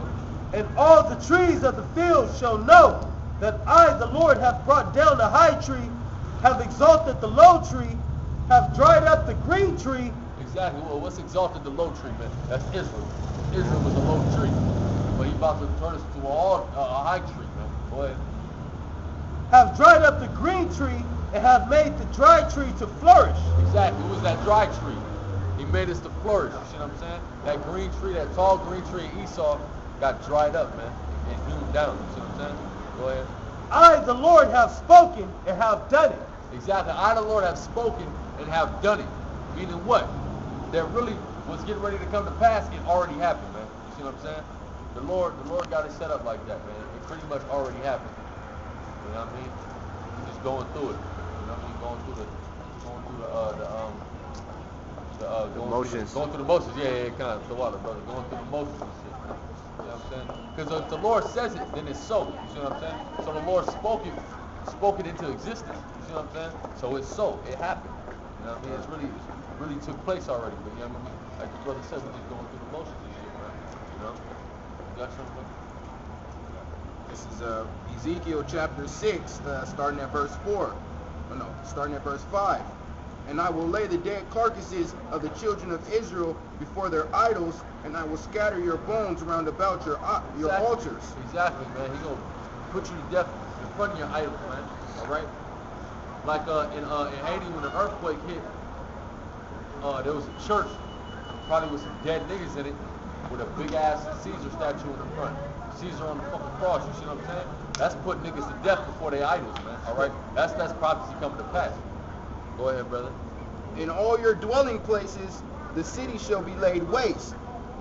[SPEAKER 2] And all the trees of the field shall know that I, the Lord, have brought down the high tree, have exalted the low tree, have dried up the green tree.
[SPEAKER 1] Exactly. Well, what's exalted the low tree, man? That's Israel. Israel was a low tree. But he about to turn us to a high tree, man. Go ahead.
[SPEAKER 2] Have dried up the green tree and have made the dry tree to flourish.
[SPEAKER 1] Exactly. It was that dry tree. He made us to flourish. You see what I'm saying? That green tree, that tall green tree Esau got dried up, man, and hewn down. You see what I'm saying? Go ahead.
[SPEAKER 2] I, the Lord, have spoken and have done it.
[SPEAKER 1] Exactly. I, the Lord, have spoken and have done it. Meaning what? That really was getting ready to come to pass. It already happened, man. You see what I'm saying? The Lord got it set up like that, man. It pretty much already happened. You know what I mean? We're just going through it. You know what I mean? Going through the
[SPEAKER 4] motions.
[SPEAKER 1] Going through the motions. Yeah, kind of. The water, brother. Going through the motions and shit, man. You know what I'm saying? Because if the Lord says it, then it's so. You see what I'm saying? So the Lord spoke it into existence. You see what I'm saying? So it's so. It happened. You know what I mean? It's really took place already. But you know what I mean? Like the brother said, we're just going through the motions and shit, man. You know? You got something?
[SPEAKER 3] This is Ezekiel chapter 6, starting at verse 4. Oh, no, starting at verse 5. And I will lay the dead carcasses of the children of Israel before their idols, and I will scatter your bones round about your altars.
[SPEAKER 1] Exactly, man. He's going to put you to death in front of your idols, man. All right? Like in Haiti, when the earthquake hit, there was a church, probably with some dead niggas in it, with a big-ass Caesar statue in the front. Caesar on the fucking cross, you see what I'm saying? That's putting niggas to death before they idols, man. All right? That's prophecy coming to pass. Go ahead, brother.
[SPEAKER 3] In all your dwelling places, the city shall be laid waste,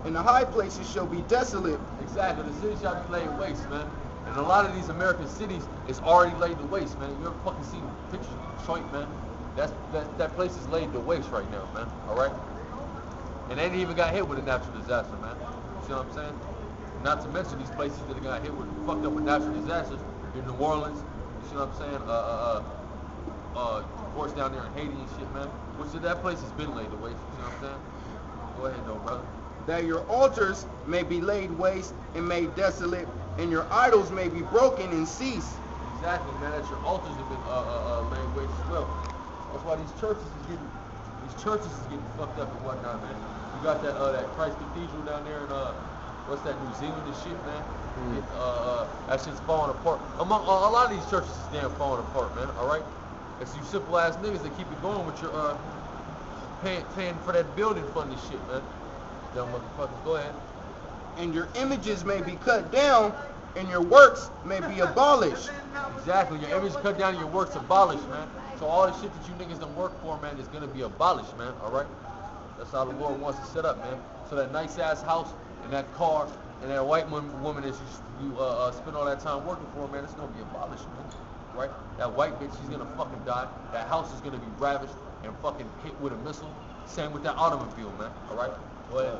[SPEAKER 3] and the high places shall be desolate.
[SPEAKER 1] Exactly. The city shall be laid waste, man. And a lot of these American cities is already laid to waste, man. You ever fucking seen pictures of Detroit, man? That place is laid to waste right now, man. All right? And they didn't even got hit with a natural disaster, man. You see what I'm saying? Not to mention these places that got hit with fucked up with natural disasters. In New Orleans, you see what I'm saying? Of course down there in Haiti and shit, man. Which that place has been laid to waste. You see what I'm saying? Go ahead, though, brother.
[SPEAKER 3] That your altars may be laid waste and made desolate, and your idols may be broken and cease.
[SPEAKER 1] Exactly, man. That your altars have been laid waste as well. That's why these churches is getting fucked up and whatnot, man. You got that Christ Cathedral down there in what's that, New Zealand and shit, man. That shit's falling apart. Among a lot of these churches is damn falling apart, man. All right. It's you simple ass niggas that keep it going with your paying for that building fund and shit, man. Dumb motherfuckers. Go ahead.
[SPEAKER 3] And your images may be cut down, and your works may be abolished.
[SPEAKER 1] Exactly. Your images cut down and your works abolished, man. So all the shit that you niggas done work for, man, is gonna be abolished, man. All right. That's how the Lord wants to set up, man. So that nice ass house and that car and that white woman that you spend all that time working for, man, it's gonna be abolished, man. Right? That white bitch, she's gonna fucking die. That house is gonna be ravished and fucking hit with a missile. Same with that automobile, man. All right? Go ahead.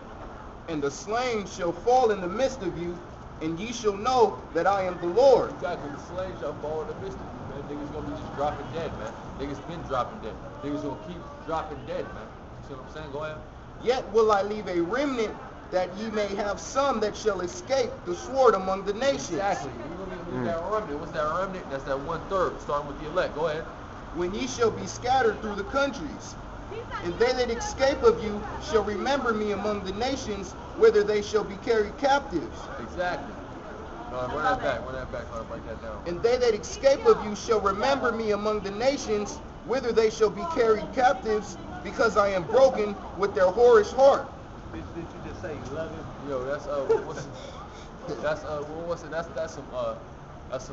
[SPEAKER 3] And the slain shall fall in the midst of you, and ye shall know that I am the Lord.
[SPEAKER 1] Exactly. The slain shall fall in the midst of you, man. Niggas gonna be just dropping dead, man. Niggas been dropping dead. Niggas gonna keep dropping dead, man. You see what I'm saying? Go ahead.
[SPEAKER 3] Yet will I leave a remnant, that ye may have some that shall escape the sword among the nations.
[SPEAKER 1] Exactly. You're going to leave that remnant. What's that remnant? That's that 1/3, starting with the elect. Go ahead.
[SPEAKER 3] When ye shall be scattered through the countries, and they that escape of you shall remember me among the nations, whither they shall be carried captives.
[SPEAKER 1] Exactly. Run that back. I'll break that down.
[SPEAKER 3] And they that escape of you shall remember me among the nations, whither they shall be carried captives, because I am broken with their whorish heart.
[SPEAKER 2] Did you just say you love him?
[SPEAKER 1] Yo, that's some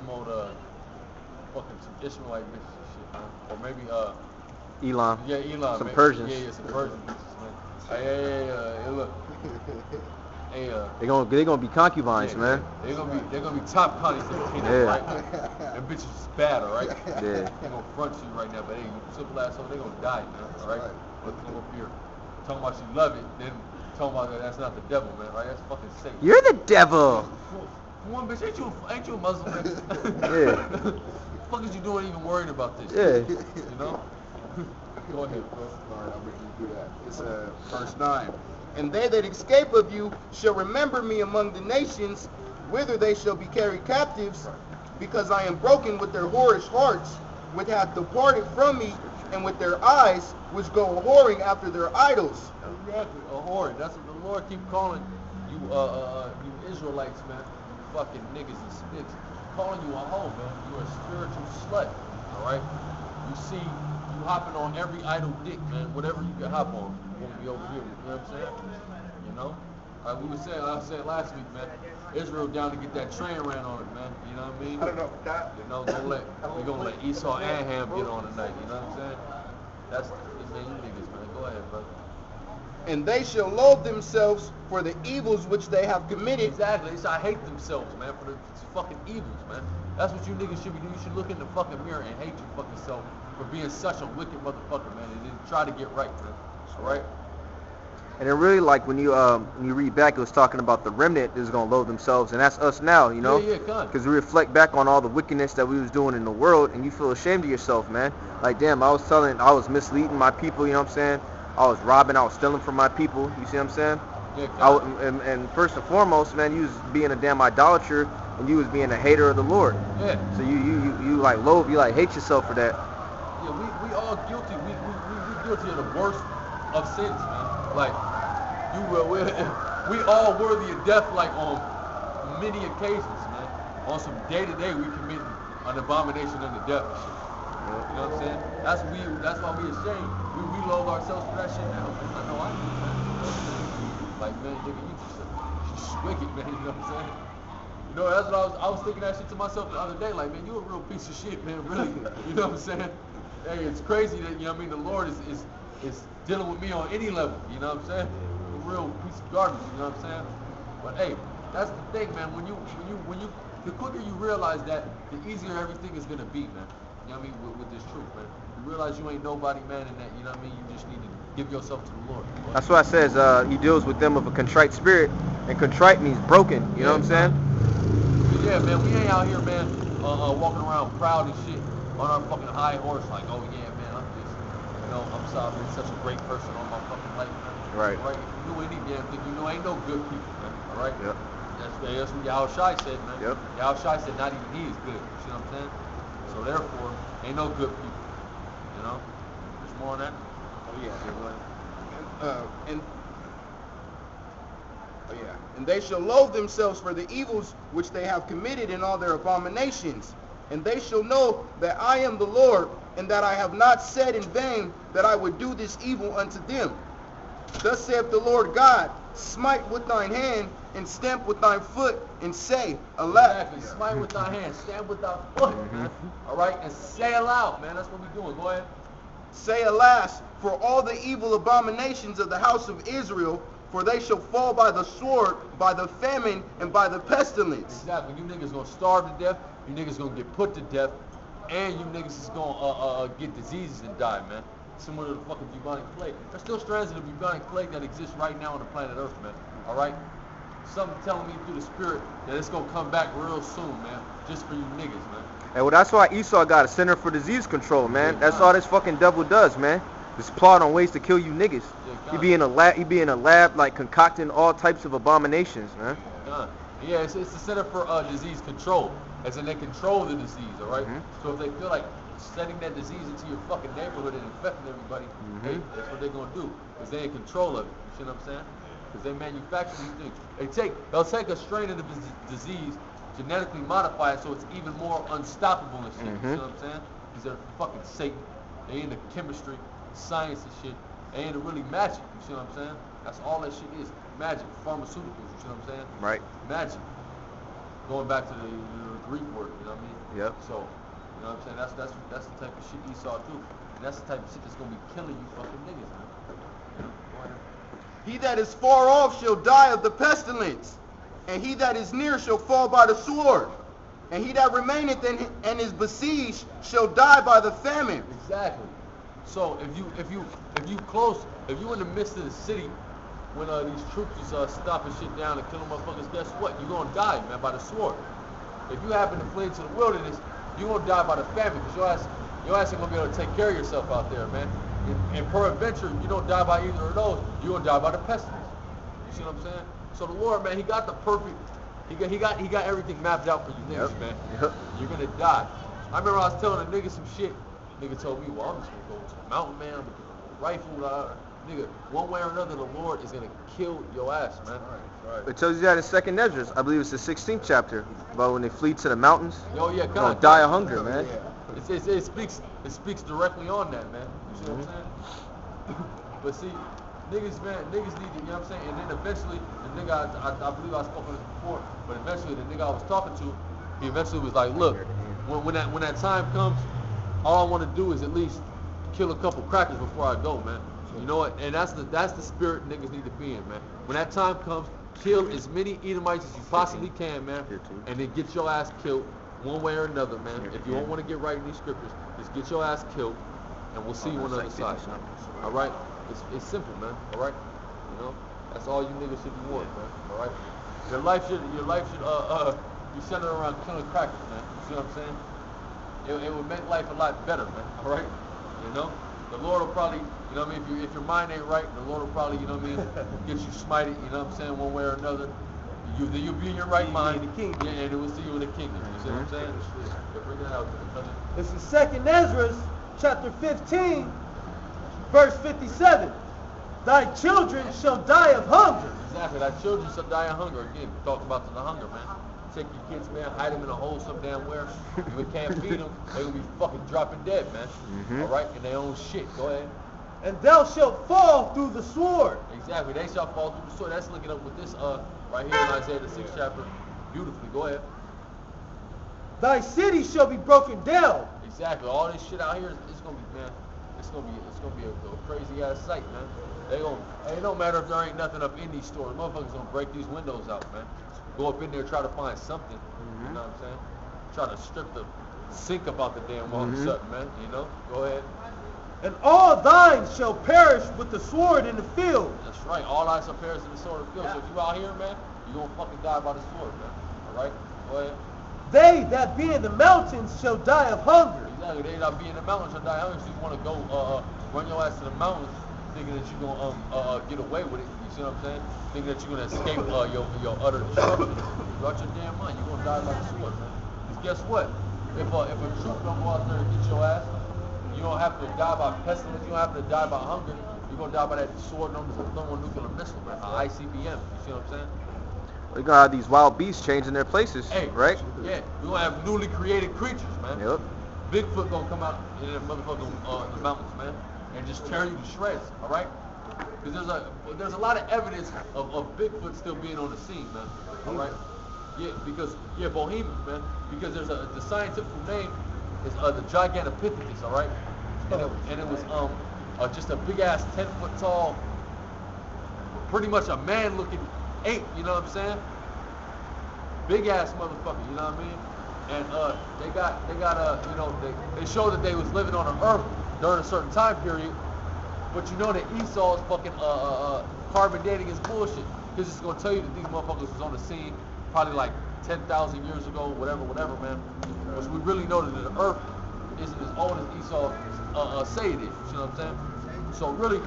[SPEAKER 1] old fucking some Ishmaelite bitches and shit, man. Or maybe
[SPEAKER 4] Elam.
[SPEAKER 1] Yeah, Elam.
[SPEAKER 4] Some
[SPEAKER 1] man.
[SPEAKER 4] Persians.
[SPEAKER 1] Yeah, some Persian bitches, man. Hey, look. Hey,
[SPEAKER 4] They're gonna be concubines,
[SPEAKER 1] yeah,
[SPEAKER 4] man.
[SPEAKER 1] They're gonna be top connies in the kingdom,
[SPEAKER 4] Yeah.
[SPEAKER 1] right? Them bitches is bad, all right?
[SPEAKER 4] Yeah.
[SPEAKER 1] They're gonna front you right now, but hey, you simple asshole, they're gonna die, man, all right? Let's come up here, talking about you love it, then talking about that's not the devil, man, right? That's fucking Satan.
[SPEAKER 4] You're the devil.
[SPEAKER 1] One bitch, ain't you a Muslim, man?
[SPEAKER 4] Yeah.
[SPEAKER 1] What the fuck is you doing even worrying about this?
[SPEAKER 4] Yeah.
[SPEAKER 1] You know? Go ahead, bro.
[SPEAKER 3] All right, I'll make you do that. It's verse 9. And they that escape of you shall remember me among the nations, whither they shall be carried captives, because I am broken with their whorish hearts, which hath departed from me, and with their eyes, which go a-whoring after their idols.
[SPEAKER 1] Exactly, a-whoring. That's what the Lord keep calling you, you Israelites, man. Fucking niggas and sticks. Calling you a hoe, man. You're a spiritual slut, all right? You see, you hopping on every idol dick, man. Whatever you can hop on, won't be over here. You know what I'm saying? You know? We were saying, I was saying last week, man. Israel down to get that train ran on it, man. You know what I mean?
[SPEAKER 3] I don't know that.
[SPEAKER 1] You know, we're gonna let Esau and Ham get on tonight. You know what I'm saying? That's man, you niggas, man. Go ahead, brother.
[SPEAKER 3] And they shall loathe themselves for the evils which they have committed.
[SPEAKER 1] Exactly. They should hate themselves, man, for the fucking evils, man. That's what you niggas should be doing. You should look in the fucking mirror and hate your fucking self for being such a wicked motherfucker, man, and then try to get right, man. All right?
[SPEAKER 4] And it really, like, when you read back, it was talking about the remnant is going to loathe themselves, and that's us now, you know?
[SPEAKER 1] Yeah,
[SPEAKER 4] because we reflect back on all the wickedness that we was doing in the world, and you feel ashamed of yourself, man. Like, damn, I was misleading my people, you know what I'm saying? I was robbing, I was stealing from my people, you see what I'm saying?
[SPEAKER 1] Yeah,
[SPEAKER 4] and first and foremost, man, you was being a damn idolater, and you was being a hater of the Lord.
[SPEAKER 1] Yeah.
[SPEAKER 4] So you like loathe, you like hate yourself for that.
[SPEAKER 1] Yeah, we all guilty. We guilty of the worst of sins, man. Like, we all worthy of death, like, on many occasions, man. On some day-to-day, we commit an abomination unto death and shit. You know what I'm saying? That's why we ashamed. We loathe ourselves for that shit now, man. I know I do, man. You know what I'm saying? Like, man, nigga, you just wicked, man. You know what I'm saying? You know, that's what I was thinking that shit to myself the other day. Like, man, you a real piece of shit, man. Really. You know what I'm saying? Hey, it's crazy that, you know what I mean, the Lord is dealing with me on any level. You know what I'm saying? A real piece of garbage. You know what I'm saying? But hey, that's the thing, man. When you the quicker you realize that, the easier everything is gonna be, man. You know what I mean? With this truth, man. You realize you ain't nobody, man, and that, you know what I mean? You just need to give yourself to the Lord.
[SPEAKER 4] That's why it says he deals with them of a contrite spirit, and contrite means broken. You know what I'm saying?
[SPEAKER 1] Yeah, man. We ain't out here, man, walking around proud and shit on our fucking high horse, like, oh yeah, man, I'm just, you know, I'm sorry, I'm such a great person on my fucking life, man.
[SPEAKER 4] Right.
[SPEAKER 1] Right. If you do any damn thing, you know, ain't no good people, man. All right.
[SPEAKER 4] Yep.
[SPEAKER 1] That's what Yahushua said, man.
[SPEAKER 4] Yep.
[SPEAKER 1] Yahushua said not even he is good. You see what I'm saying? So therefore, ain't no good people. You know? There's more on that?
[SPEAKER 3] Oh yeah. And they shall loathe themselves for the evils which they have committed in all their abominations. And they shall know that I am the Lord, and that I have not said in vain that I would do this evil unto them. Thus saith the Lord God, smite with thine hand, and stamp with thine foot, and say, alas.
[SPEAKER 1] Exactly. Smite with thy hand, stamp with thy foot, man. All right? And say aloud, man. That's what we're doing. Go ahead.
[SPEAKER 3] Say, alas, for all the evil abominations of the house of Israel, for they shall fall by the sword, by the famine, and by the pestilence.
[SPEAKER 1] Exactly. You niggas gonna starve to death. You niggas gonna get put to death. And you niggas is gonna get diseases and die, man. Similar to the fucking bubonic plague. There's still strands of the bubonic plague that exist right now on the planet Earth, man. All right? Something telling me through the spirit that it's gonna come back real soon, man. Just for you niggas, man.
[SPEAKER 4] Hey, well, that's why Esau got a Center for Disease Control, man. That's all this fucking devil does, man. Just plot on ways to kill you niggas. He be in a lab, like concocting all types of abominations, man.
[SPEAKER 1] Yeah, it's the Center for Disease Control, as in they control the disease, all right? So if they feel like setting that disease into your fucking neighborhood and infecting everybody, hey, that's what they're gonna do, because they in control of it. You see what I'm saying? Because they manufacture these things. They'll take a strain of the disease, genetically modify it so it's even more unstoppable and shit. You see what I'm saying? Because they're fucking Satan. They into chemistry, science and shit. They into really magic. You see what I'm saying? That's all that shit is. Magic, pharmaceuticals. You see what I'm saying?
[SPEAKER 4] Right.
[SPEAKER 1] Magic. Going back to the Greek word. You know what I mean?
[SPEAKER 4] Yep.
[SPEAKER 1] So, you know what I'm saying? That's the type of shit Esau do. And that's the type of shit that's gonna be killing you fucking niggas, man. You know? Go ahead.
[SPEAKER 3] He that is far off shall die of the pestilence, and he that is near shall fall by the sword, and he that remaineth and is besieged shall die by the famine.
[SPEAKER 1] Exactly. So if you in the midst of the city when these troops is stopping shit down and killing motherfuckers, guess what? You're gonna die, man, by the sword. If you happen to flee into the wilderness, you're gonna die by the famine, because your ass ain't gonna be able to take care of yourself out there, man. And peradventure, if you don't die by either of those, you're gonna die by the pestilence. You see what I'm saying? So the Lord, man, he got the perfect He got everything mapped out for you niggas,
[SPEAKER 4] Yep.
[SPEAKER 1] man.
[SPEAKER 4] Yep.
[SPEAKER 1] You're gonna die. I remember I was telling a nigga some shit. Nigga told me, well, I'm just gonna go to the mountain, man. I'm gonna get a rifle. Nigga, one way or another, the Lord is gonna kill your ass, man.
[SPEAKER 3] Right.
[SPEAKER 4] It tells you that in 2nd Ezra. I believe it's the 16th chapter about when they flee to the mountains.
[SPEAKER 1] Yo, yeah,
[SPEAKER 4] They're gonna die of hunger, man.
[SPEAKER 1] It speaks directly on that, man. You see what I'm saying? But see, niggas need to, you know what I'm saying? And then eventually, the nigga, I believe I spoke on this before, but eventually the nigga I was talking to, he eventually was like, look, when that time comes, all I want to do is at least kill a couple crackers before I go, man. You know what? And that's the spirit niggas need to be in, man. When that time comes, kill as many Edomites as you possibly can, man, and then get your ass killed one way or another, man. If you don't want to get right in these scriptures, just get your ass killed, and we'll see you on the other side. All right? It's simple, man. All right? You know, that's all you niggas should be wanting, man. All right? Your life should be centered around killing crackers, man. You see what I'm saying? It would make life a lot better, man. All right? You know, the Lord will probably, you know what I mean? If your mind ain't right, the Lord will probably, you know what I mean, get you smited. You know what I'm saying? One way or another. You'll be in your right mind,
[SPEAKER 2] the kingdom.
[SPEAKER 1] yeah, and it will see you in the kingdom. You see what I'm saying? Yeah, bring that out, brother.
[SPEAKER 2] This is 2nd Ezra, chapter 15, verse 57. Thy children shall die of hunger.
[SPEAKER 1] Exactly. Thy children shall die of hunger. Again, we talked about the hunger, man. Take your kids, man, hide them in a hole some damn where. You can't feed them. They're going to be fucking dropping dead, man. All right? And their own shit. Go ahead.
[SPEAKER 2] And thou shalt fall through the sword.
[SPEAKER 1] Exactly. They shall fall through the sword. That's looking up with this right here in Isaiah the 6th chapter. Beautifully. Go ahead.
[SPEAKER 2] Thy city shall be broken down.
[SPEAKER 1] Exactly. All this shit out here, it's gonna be, man. It's gonna be a crazy ass sight, man. It don't matter if there ain't nothing up in these stores. Motherfuckers gonna break these windows out, man. Go up in there, try to find something. You know what I'm saying? Try to strip the sink about the damn wall or something, man. You know? Go ahead.
[SPEAKER 2] And all thine shall perish with the sword in the field.
[SPEAKER 1] That's right. All eyes shall perish in the sword of the field. So if you out here, man, you gonna fucking die by the sword, man. All right? Go ahead.
[SPEAKER 2] They that be in the mountains shall die of hunger.
[SPEAKER 1] Exactly. They that be in the mountains shall die hungry. So you want to go run your ass to the mountains, thinking that you're gonna get away with it. You see what I'm saying? Thinking that you're gonna escape your utter destruction. You're out your damn mind. You're gonna die by the sword, man. Because guess what? If a troop don't go out there and get your ass, you don't have to die by pestilence. You don't have to die by hunger. You're gonna die by that sword known as a thermonuclear missile, man. ICBM. You see what I'm saying?
[SPEAKER 4] We're gonna have these wild beasts changing their places,
[SPEAKER 1] Hey,
[SPEAKER 4] right?
[SPEAKER 1] Yeah, we're gonna have newly created creatures, man.
[SPEAKER 4] Yep.
[SPEAKER 1] Bigfoot gonna come out in the motherfucking the mountains, man, and just tear you to shreds, all right? Because there's a lot of evidence of Bigfoot still being on the scene, man. All right? Yeah, because Bohemian, man. Because the scientific name is the Gigantopithecus, all right? And it was just a big ass 10-foot tall, pretty much a man-looking ape. You know what I'm saying? Big ass motherfucker. You know what I mean? And they got you know, they showed that they was living on the earth during a certain time period, but you know that Esau's fucking carbon dating is bullshit, because it's gonna tell you that these motherfuckers was on the scene probably like 10,000 years ago, whatever, man. Which we really know that the earth isn't as old as Esau say it is. You know what I'm saying? So really,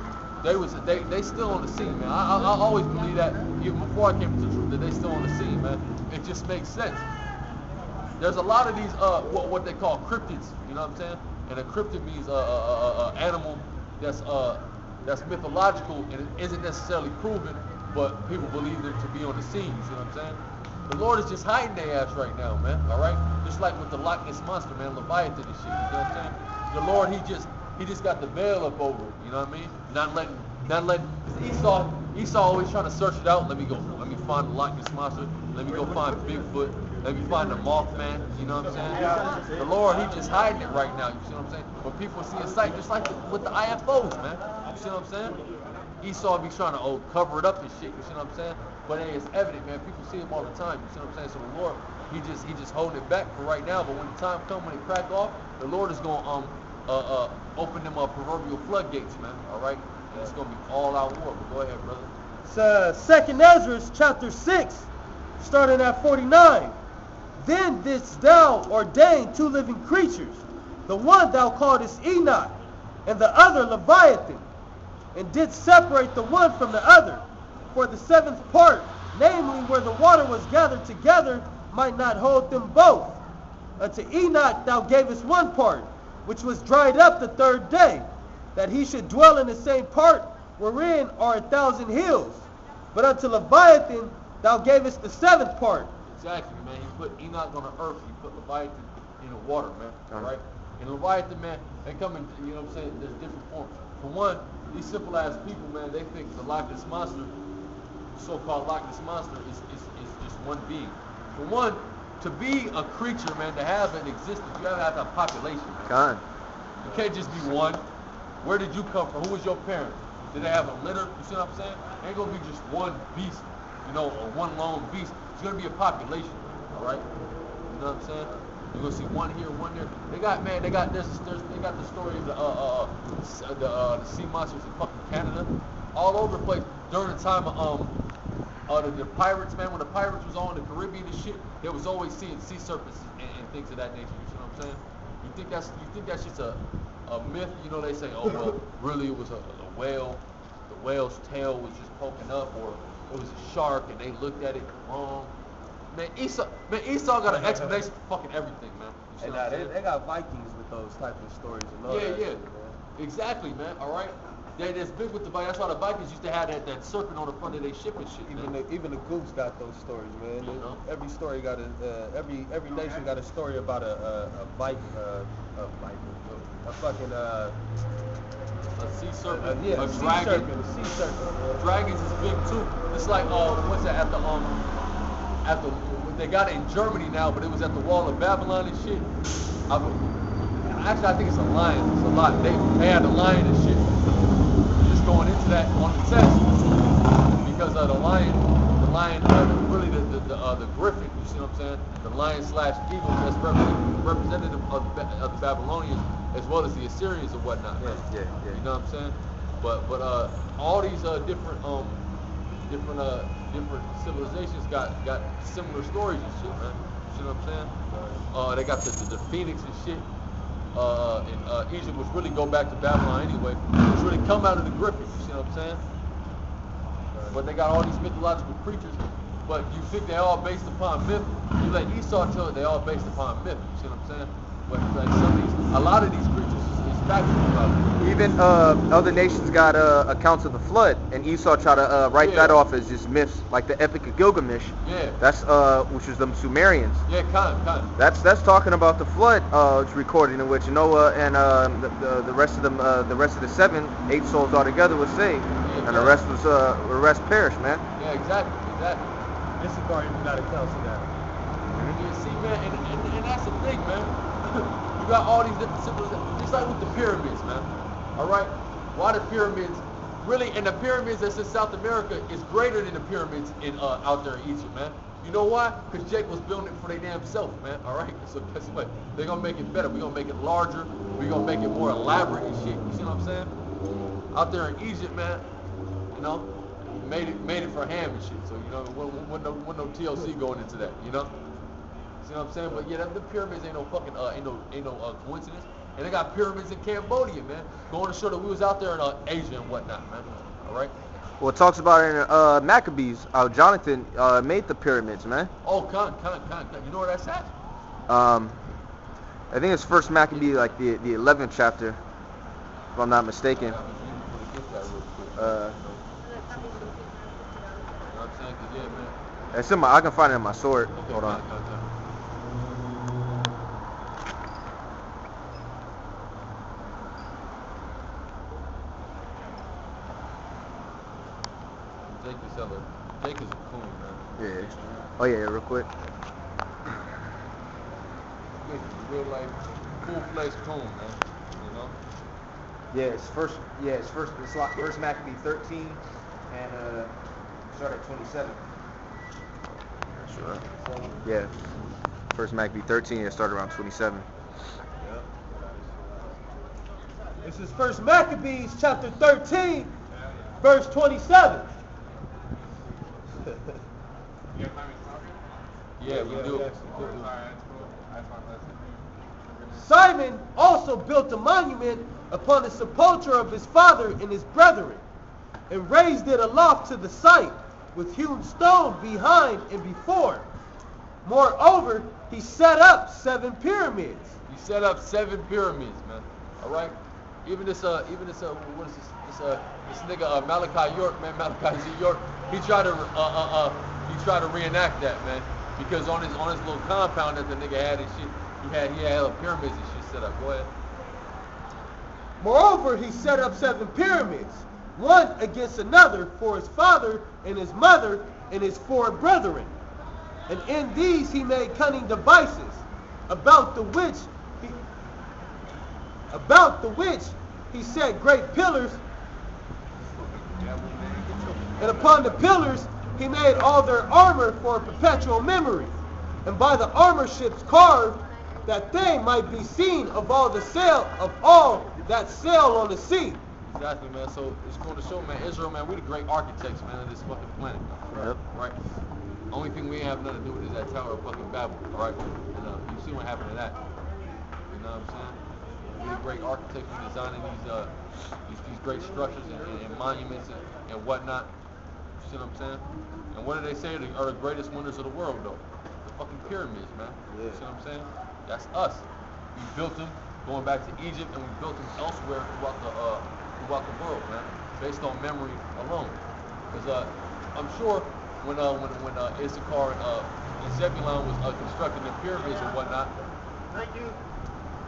[SPEAKER 1] they still on the scene, man. I always believe that, even before I came to the truth, that they still on the scene, man. It just makes sense. There's a lot of these what they call cryptids, you know what I'm saying? And a cryptid means animal that's mythological and it isn't necessarily proven, but people believe them to be on the scene. You see what I'm saying? The Lord is just hiding their ass right now, man. All right, just like with the Loch Ness monster, man, Leviathan and shit. You know what I'm saying? The Lord, he just got the veil up over it. You know what I mean? Not letting Esau always trying to search it out. Let me find the Loch Ness monster. Let me go find Bigfoot. Let me find the Mothman. You know what I'm saying? The Lord, he just hiding it right now. You see what I'm saying? But people see a sight, just like with the IFOs, man. You see what I'm saying? Esau be trying to cover it up and shit. You see what I'm saying? But hey, it's evident, man. People see him all the time. You see what I'm saying? So the Lord, he just holding it back for right now. But when the time comes, when it crack off, the Lord is gonna open them proverbial floodgates, man. All right, and it's gonna be all out war. But go ahead, brother.
[SPEAKER 2] It's 2nd Ezra, chapter 6, starting at 49. Then didst thou ordain 2 living creatures, the one thou calledest Enoch, and the other Leviathan, and didst separate the one from the other. For the 7th part namely where the water was gathered together, might not hold them both. Unto Enoch thou gavest one part, which was dried up the third day, that he should dwell in the same part wherein are 1,000 hills. But unto Leviathan thou gavest the seventh part.
[SPEAKER 1] Exactly, man. He put Enoch on the earth. He put Leviathan in the water, man. All right? And Leviathan, man, they come in, you know what I'm saying, there's different forms. For one, these simple ass people, man, they think the Loch Ness Monster, so-called Loch Ness Monster, is just one being. For one, to be a creature, man, to have an existence, you have to have a population, man. You can't just be one. Where did you come from? Who was your parents? Did they have a litter? You see what I'm saying? Ain't gonna be just one beast, you know, or one lone beast. It's gonna be a population, all right? You know what I'm saying? You're gonna see one here, one there. They got the story of the sea monsters in fucking Canada, all over the place during the time of the pirates, man. When the pirates was on the Caribbean and shit, they was always seeing sea serpents and things of that nature. You see what I'm saying? You think that's just a myth? You know, they say, oh well, really it was a whale. The whale's tail was just poking up, or it was a shark and they looked at it wrong. Man, Esau got an explanation for fucking everything, man. You see
[SPEAKER 2] And they got Vikings with those type of stories and all that shit, man.
[SPEAKER 1] Exactly, man. All right. That's big with the Vikings. That's why the Vikings used to have that serpent on the front of their ship and shit.
[SPEAKER 2] Even the Goose got those stories, man.
[SPEAKER 1] You know?
[SPEAKER 2] Every story got every nation got a story about a
[SPEAKER 1] sea serpent,
[SPEAKER 2] a
[SPEAKER 1] a dragon.
[SPEAKER 2] A sea serpent.
[SPEAKER 1] Dragons is big too. It's like what's that at the they got it in Germany now, but it was at the Wall of Babylon and shit. Actually, I think it's a lion. It's a lot. They had a lion and shit. Just going into that on the test because the lion, really the griffin. You see what I'm saying? The lion / eagle that's representative of the Babylonians as well as the Assyrians and whatnot.
[SPEAKER 4] Yeah.
[SPEAKER 1] You know what I'm saying? But all these different civilizations got similar stories and shit, man. You see what I'm saying? They got the phoenix and shit. And Egypt, which really go back to Babylon anyway, which really come out of the griffin. You see what I'm saying? But they got all these mythological creatures. But you think they're all based upon myth? You let Esau tell it they all based upon myth. You see what I'm saying? But like a lot of these creatures is factual.
[SPEAKER 4] Even other nations got accounts of the flood, and Esau tried to write that off as just myths, like the Epic of Gilgamesh.
[SPEAKER 1] Yeah.
[SPEAKER 4] That's which was them Sumerians.
[SPEAKER 1] Yeah, kind.
[SPEAKER 4] That's talking about the flood. It's recording in which Noah and the rest of them, the rest of the 8 souls altogether was saved, and the rest perished, man.
[SPEAKER 1] Yeah, exactly.
[SPEAKER 2] Issachar even got accounts of that.
[SPEAKER 1] You see, man, and that's the thing, man. You got all these different civilizations, just like with the pyramids, man. All right, why the pyramids? Really, and the pyramids that's in South America is greater than the pyramids in out there in Egypt, man. You know why? Because Jake was building it for their damn self, man. All right, so guess what? They're gonna make it better. We're gonna make it larger. We're gonna make it more elaborate and shit. You see what I'm saying? Out there in Egypt, man, you know, made it for ham and shit. So you know, when no TLC going into that, you know. You know what I'm saying? But yeah, the pyramids ain't no fucking ain't no coincidence. And they got pyramids in Cambodia, man. Going to show that we was out there in Asia and whatnot, man. All right.
[SPEAKER 4] Well, it talks about in Maccabees how Jonathan made the pyramids, man.
[SPEAKER 1] Oh, con. You know where that's at?
[SPEAKER 4] I think it's First Maccabee, like the 11th chapter, if I'm not mistaken.
[SPEAKER 1] You know what I'm saying? 'Cause, yeah, man.
[SPEAKER 4] It's in I can find it in my sword.
[SPEAKER 1] Okay,
[SPEAKER 4] Hold on.
[SPEAKER 1] Jake is a coon, man.
[SPEAKER 4] Yeah. Oh yeah, real quick.
[SPEAKER 1] Jake is a real life, full-fledged coon, man. You know?
[SPEAKER 4] It's First Maccabee 13 and start at 27. Sure. Yeah. First Maccabee 13 and start around 27.
[SPEAKER 2] This is First Maccabees chapter 13, verse 27.
[SPEAKER 1] Yeah, we do.
[SPEAKER 2] Simon also built a monument upon the sepulchre of his father and his brethren, and raised it aloft to the sight with hewn stone behind and before. Moreover, he set up 7 pyramids.
[SPEAKER 1] He set up 7 pyramids, man. All right. Even this what is this nigga Malachi York, man, Malachi Z York. He tried to reenact that, man, because on his little compound that the nigga had and shit, he had pyramids and shit set up. Go ahead.
[SPEAKER 2] Moreover, he set up 7 pyramids, one against another, for his father and his mother and his 4 brethren. And in these he made cunning devices, about the which he set great pillars. And upon the pillars he made all their armor for a perpetual memory. And by the armor ships carved, that they might be seen of all that sail on the sea.
[SPEAKER 1] Exactly, man. So it's going to show, man, Israel, man, we the great architects, man, of this fucking planet.
[SPEAKER 4] Yep.
[SPEAKER 1] Right? Only thing we ain't have nothing to do with is that Tower of fucking Babel, all right? And you see what happened to that. You know what I'm saying? We the great architects, we designing these great structures and monuments and whatnot. You see what I'm saying? And what do they say are the greatest wonders of the world, though? The fucking pyramids, man. You see what I'm saying? That's us. We built them going back to Egypt, and we built them elsewhere throughout the world, man, based on memory alone. Because I'm sure when Issachar and Zebulon was constructing the pyramids and whatnot,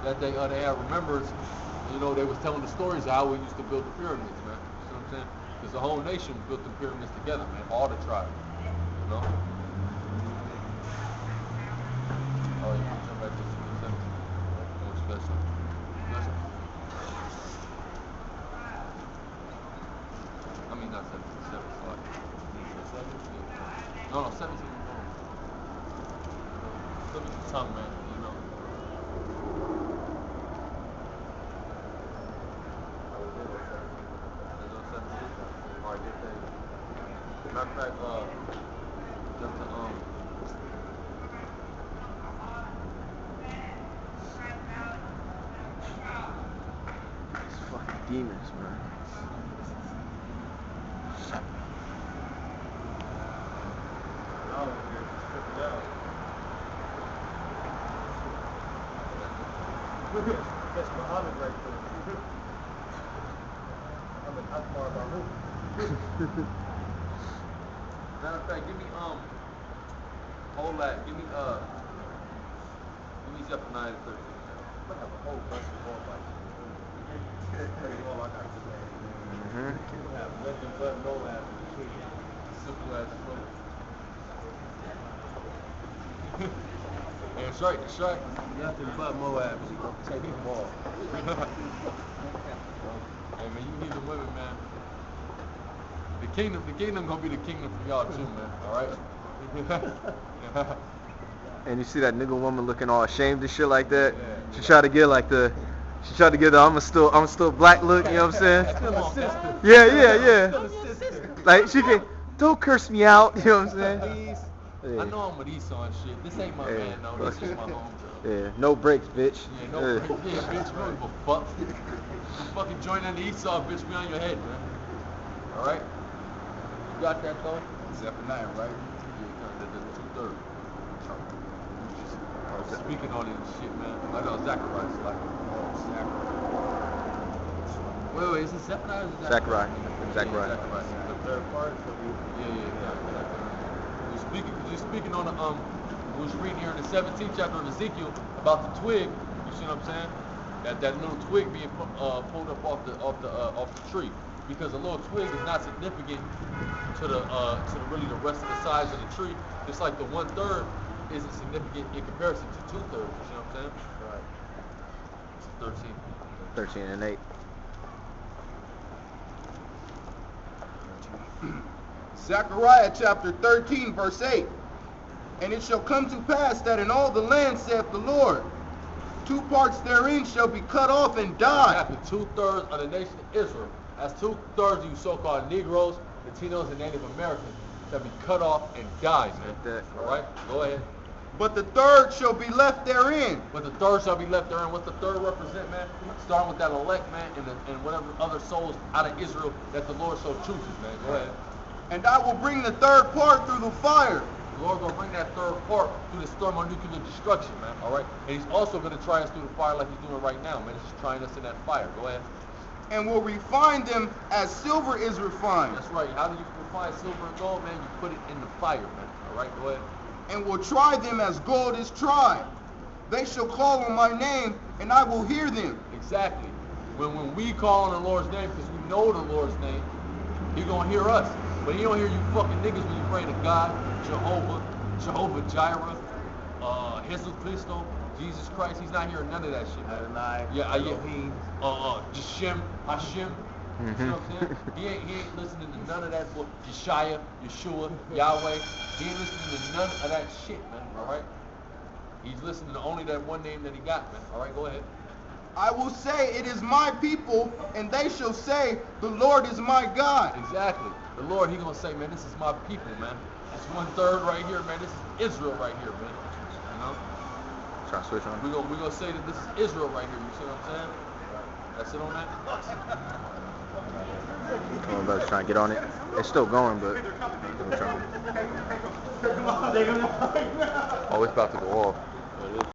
[SPEAKER 1] that they had remembrance. You know, they was telling the stories of how we used to build the pyramids, man. You see what I'm saying? Because the whole nation built the pyramids together, man. All the tribes, you know. Oh, you can jump back to 17. What's special? Listen. I mean, not 17, 7. Sorry. 7? No, 17. Look at the tongue, man. You know. Alright, good thing. Matter of fact, jump to
[SPEAKER 4] Fucking demons, man.
[SPEAKER 2] That's Muhammad right there. I'm an Akbar Baruch.
[SPEAKER 1] matter of fact, give me hold that. Give me Zephaniah 13.
[SPEAKER 2] I have a whole bunch of all like all I got today. I have nothing but Moab in the kingdom.
[SPEAKER 1] Simple as it's yeah, that's right, that's right.
[SPEAKER 2] Nothing but Moab. She gonna take them all.
[SPEAKER 1] Hey man, you need the women, man. The kingdom gonna be the kingdom for y'all too, man. All right.
[SPEAKER 4] And you see that nigga woman looking all ashamed and shit like that.
[SPEAKER 1] Yeah.
[SPEAKER 4] She tried to get I'm still black look. You know what I'm saying?
[SPEAKER 2] Still a sister.
[SPEAKER 4] Yeah.
[SPEAKER 2] Still a sister.
[SPEAKER 4] Like she can, don't curse me out. You know what I'm saying?
[SPEAKER 2] Please.
[SPEAKER 4] Yeah.
[SPEAKER 1] I know I'm with Esau and shit. This ain't my man, no. This is my homegirl.
[SPEAKER 4] Yeah, no breaks, bitch.
[SPEAKER 1] Yeah, no break. Yeah, bitch, we don't give a fuck. You fucking join in the Esau, bitch, we on your head, man. Alright? You got that, though?
[SPEAKER 3] Zephaniah, right?
[SPEAKER 1] Yeah, the 2/3. Speaking on this shit, man. I know, Zachariah. It's like, Wait, is it Zephaniah or is it
[SPEAKER 4] Zechariah. Zechariah.
[SPEAKER 1] Yeah, Zechariah.
[SPEAKER 2] The third part.
[SPEAKER 1] You're speaking on the we was reading here in the 17th chapter of Ezekiel about the twig. You see what I'm saying? That little twig being pulled up off the tree, because a little twig is not significant to the really the rest of the size of the tree. Just like the 1/3 isn't significant in comparison to 2/3. You see what I'm saying? Right. It's 13.
[SPEAKER 4] 13 and 8.
[SPEAKER 3] Zechariah chapter 13, verse 8. And it shall come to pass that in all the land, saith the Lord, 2 parts therein shall be cut off and die.
[SPEAKER 1] Exactly. 2/3 of the nation of Israel. That's 2/3 of you so-called Negroes, Latinos, and Native Americans shall be cut off and die, man.
[SPEAKER 4] Like that.
[SPEAKER 1] All right? Go ahead.
[SPEAKER 3] But the third shall be left therein.
[SPEAKER 1] But the third shall be left therein. What's the third represent, man? Starting with that elect, man, and whatever other souls out of Israel that the Lord so chooses, man. Go ahead.
[SPEAKER 3] And I will bring the third part through the fire.
[SPEAKER 1] The Lord's going to bring that third part through the storm of nuclear destruction, man. All right? And he's also going to try us through the fire like he's doing right now, man. He's just trying us in that fire. Go ahead.
[SPEAKER 3] And will refine them as silver is refined.
[SPEAKER 1] That's right. How do you refine silver and gold, man? You put it in the fire, man. All right? Go ahead.
[SPEAKER 3] And will try them as gold is tried. They shall call on my name, and I will hear them.
[SPEAKER 1] Exactly. When we call on the Lord's name, because we know the Lord's name, He going to hear us. But He don't hear you fucking niggas when you pray to God, Jehovah Jireh, Jesus Christo, Jesus Christ. He's not hearing none of that shit, man.
[SPEAKER 2] Adonai,
[SPEAKER 1] Yeah,
[SPEAKER 2] Elohim.
[SPEAKER 1] Hashem. You know what I'm saying? He ain't listening to none of that book. Yeshaya, Yeshua, Yahweh. He ain't listening to none of that shit, man. All right? He's listening to only that one name that he got, man. All right, go ahead.
[SPEAKER 3] I will say, it is my people, and they shall say, the Lord is my God.
[SPEAKER 1] Exactly. The Lord, He gonna say, man, this is my people, man. This 1/3 right here, man. This is Israel right here, man. You know?
[SPEAKER 4] Try to switch on.
[SPEAKER 1] We gonna say that this is Israel right here. You see what I'm saying? That's it on that.
[SPEAKER 4] I'm about to try and get on it. It's still going, but I'm trying. Oh, it's about to go off.